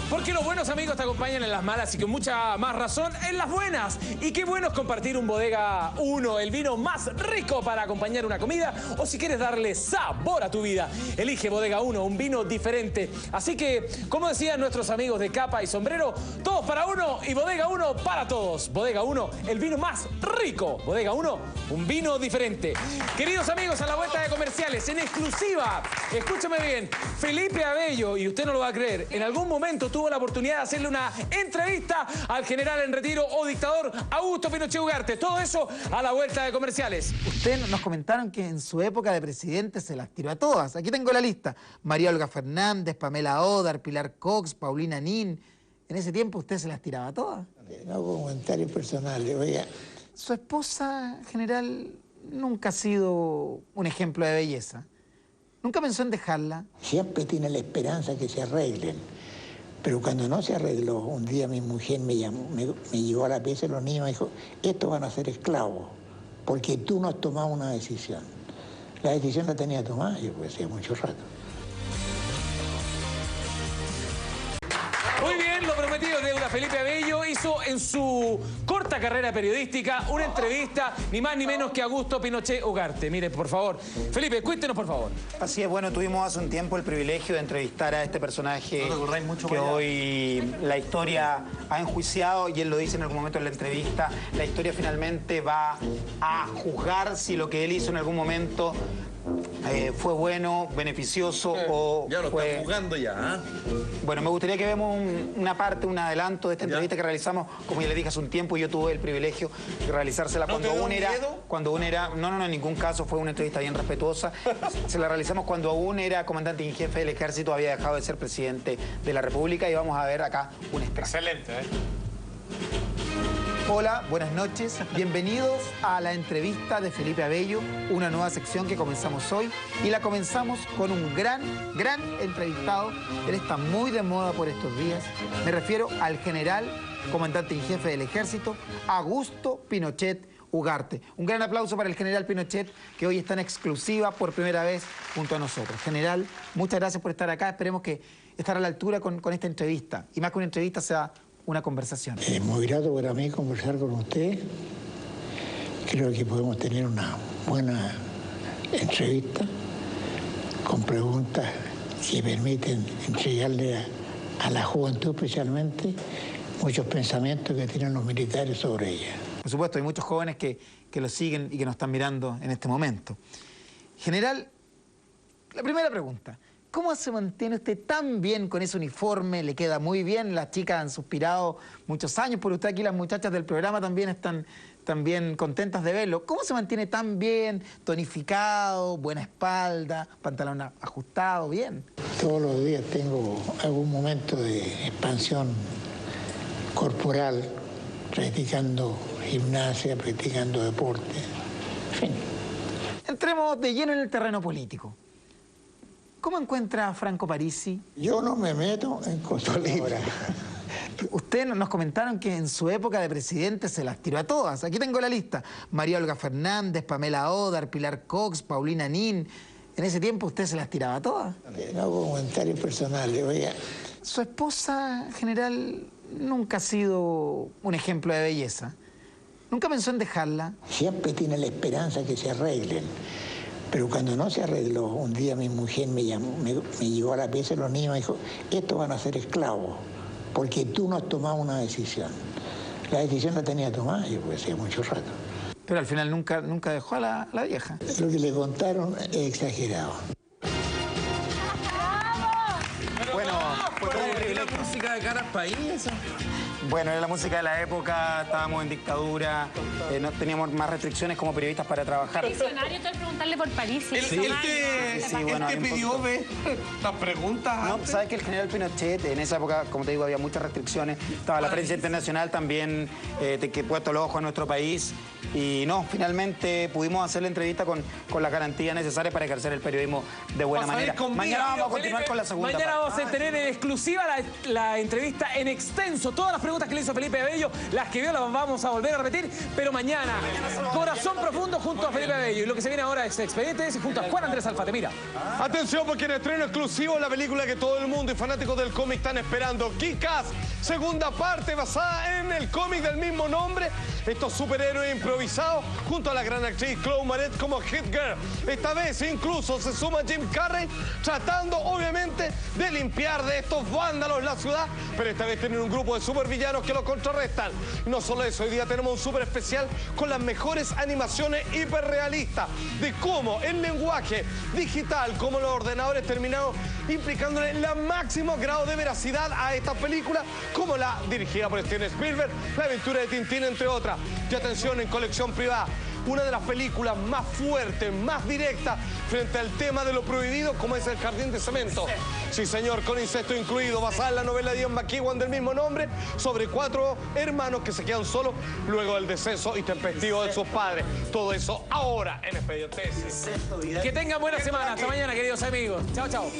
Porque los buenos amigos te acompañan en las malas y con mucha más razón en las buenas. Y qué bueno es compartir un Bodega 1, el vino más rico para acompañar una comida o si quieres darle sabor a tu vida. Elige Bodega 1, un vino diferente. Así que, como decían nuestros amigos de capa y sombrero, todos para uno y Bodega 1 para todos. Bodega 1, el vino más rico. Bodega 1, un vino diferente. Queridos amigos, a la vuelta de comerciales, en exclusiva, escúchame bien, Felipe Abello, y usted no lo va a creer, en algún momento tuvo la oportunidad de hacerle una entrevista al general en retiro o dictador Augusto Pinochet Ugarte. Todo eso a la vuelta de comerciales. Ustedes nos comentaron que en su época de presidente se las tiró a todas. Aquí tengo la lista. María Olga Fernández, Pamela Odar, Pilar Cox, Paulina Nin. En ese tiempo usted se las tiraba a todas. No comentarios personales, oiga. Su esposa, general, nunca ha sido un ejemplo de belleza. ¿Nunca pensó en dejarla? Siempre tiene la esperanza que se arreglen. Pero cuando no se arregló, un día mi mujer me llevó a la pieza de los niños y me dijo, estos van a ser esclavos, porque tú no has tomado una decisión. La decisión la tenía tomada yo, pues, hacía mucho rato. Muy bien, lo prometido es deuda. Felipe Abello hizo en su corta carrera periodística una entrevista, ni más ni menos que a Augusto Pinochet Ugarte. Mire, por favor. Felipe, cuéntenos, por favor. Así es, bueno, tuvimos hace un tiempo el privilegio de entrevistar a este personaje que hoy la historia ha enjuiciado, y él lo dice en algún momento en la entrevista, la historia finalmente va a juzgar si lo que él hizo en algún momento fue bueno, beneficioso o ya lo fue... están jugando ya, Bueno, me gustaría que vemos una parte, un adelanto de esta entrevista que realizamos, como ya le dije hace un tiempo, y yo tuve el privilegio de realizársela cuando aún era, no, en ningún caso, fue una entrevista bien respetuosa. Se la realizamos cuando aún era comandante en jefe del ejército, había dejado de ser presidente de la República, y vamos a ver acá un extracto. Excelente, Hola, buenas noches. Bienvenidos a la entrevista de Felipe Abello, una nueva sección que comenzamos hoy. Y la comenzamos con un gran entrevistado. Él está muy de moda por estos días. Me refiero al general, comandante en jefe del ejército, Augusto Pinochet Ugarte. Un gran aplauso para el general Pinochet, que hoy está en exclusiva por primera vez junto a nosotros. General, muchas gracias por estar acá. Esperemos que estar a la altura con esta entrevista. Y más que una entrevista sea una conversación. Es muy grato para mí conversar con usted. Creo que podemos tener una buena entrevista con preguntas que permiten entregarle a la juventud especialmente muchos pensamientos que tienen los militares sobre ella. Por supuesto, hay muchos jóvenes que lo siguen y que nos están mirando en este momento. General, la primera pregunta. ¿Cómo se mantiene usted tan bien con ese uniforme? Le queda muy bien, las chicas han suspirado muchos años por usted aquí, las muchachas del programa también están también contentas de verlo. ¿Cómo se mantiene tan bien, tonificado, buena espalda, pantalón ajustado, bien? Todos los días tengo algún momento de expansión corporal, practicando gimnasia, practicando deporte, en fin. Entremos de lleno en el terreno político. ¿Cómo encuentra a Franco Parisi? Yo no me meto en cosas libres. Ustedes nos comentaron que en su época de presidente se las tiró a todas. Aquí tengo la lista. María Olga Fernández, Pamela Odar, Pilar Cox, Paulina Nin. En ese tiempo usted se las tiraba a todas. No comentarios personales, oiga. Su esposa, general, nunca ha sido un ejemplo de belleza. ¿Nunca pensó en dejarla? Siempre tiene la esperanza que se arreglen. Pero cuando no se arregló, un día mi mujer me llevó a la pieza de los niños y me dijo, estos van a ser esclavos, porque tú no has tomado una decisión. La decisión la tenía tomada yo, pues, hacía mucho rato. Pero al final nunca dejó a la vieja. Lo que le contaron es exagerado. Bueno, fue todo un privilegio. música de Caras País esa? Bueno, era la música de la época, estábamos en dictadura, no teníamos más restricciones como periodistas para trabajar. Diccionario, te voy a preguntarle por París. Él te pidió ver las preguntas. No, sabes que el general Pinochet, en esa época, como te digo, había muchas restricciones. Estaba la prensa internacional también, que puesto el ojo a nuestro país. Y no, finalmente pudimos hacer la entrevista con la garantía necesaria para ejercer el periodismo de buena manera. Mañana vamos a continuar con la segunda Mañana parte. vamos a tener en exclusiva la entrevista en extenso. Todas las preguntas que le hizo Felipe Abello, las que vio las vamos a volver a repetir. Pero mañana, Corazón Profundo junto a Felipe Abello. Y lo que se viene ahora es Expedientes junto a Juan Andrés Alfate. Mira. Atención, porque en estreno exclusivo la película que todo el mundo y fanáticos del cómic están esperando. Kick-Ass, segunda parte basada en el cómic del mismo nombre. Estos superhéroes improvisados junto a la gran actriz Chloe Moretz como Hit Girl. Esta vez incluso se suma Jim Carrey tratando obviamente de limpiar de estos vándalos la ciudad, pero esta vez tienen un grupo de supervillanos que lo contrarrestan. No solo eso, hoy día tenemos un super especial con las mejores animaciones hiperrealistas de cómo el lenguaje digital, como los ordenadores terminaron implicándole el máximo grado de veracidad a esta película, como la dirigida por Steven Spielberg, La aventura de Tintín, entre otras. Y atención, en colección privada, una de las películas más fuertes, más directas frente al tema de lo prohibido, como es El Jardín de Cemento. Sí, señor, con incesto incluido, basada en la novela de Ian McEwan del mismo nombre, sobre 4 hermanos que se quedan solos luego del deceso intempestivo de sus padres. Todo eso ahora en Expedientes. Que tengan buena semana. Hasta mañana, queridos amigos. Chao, chao.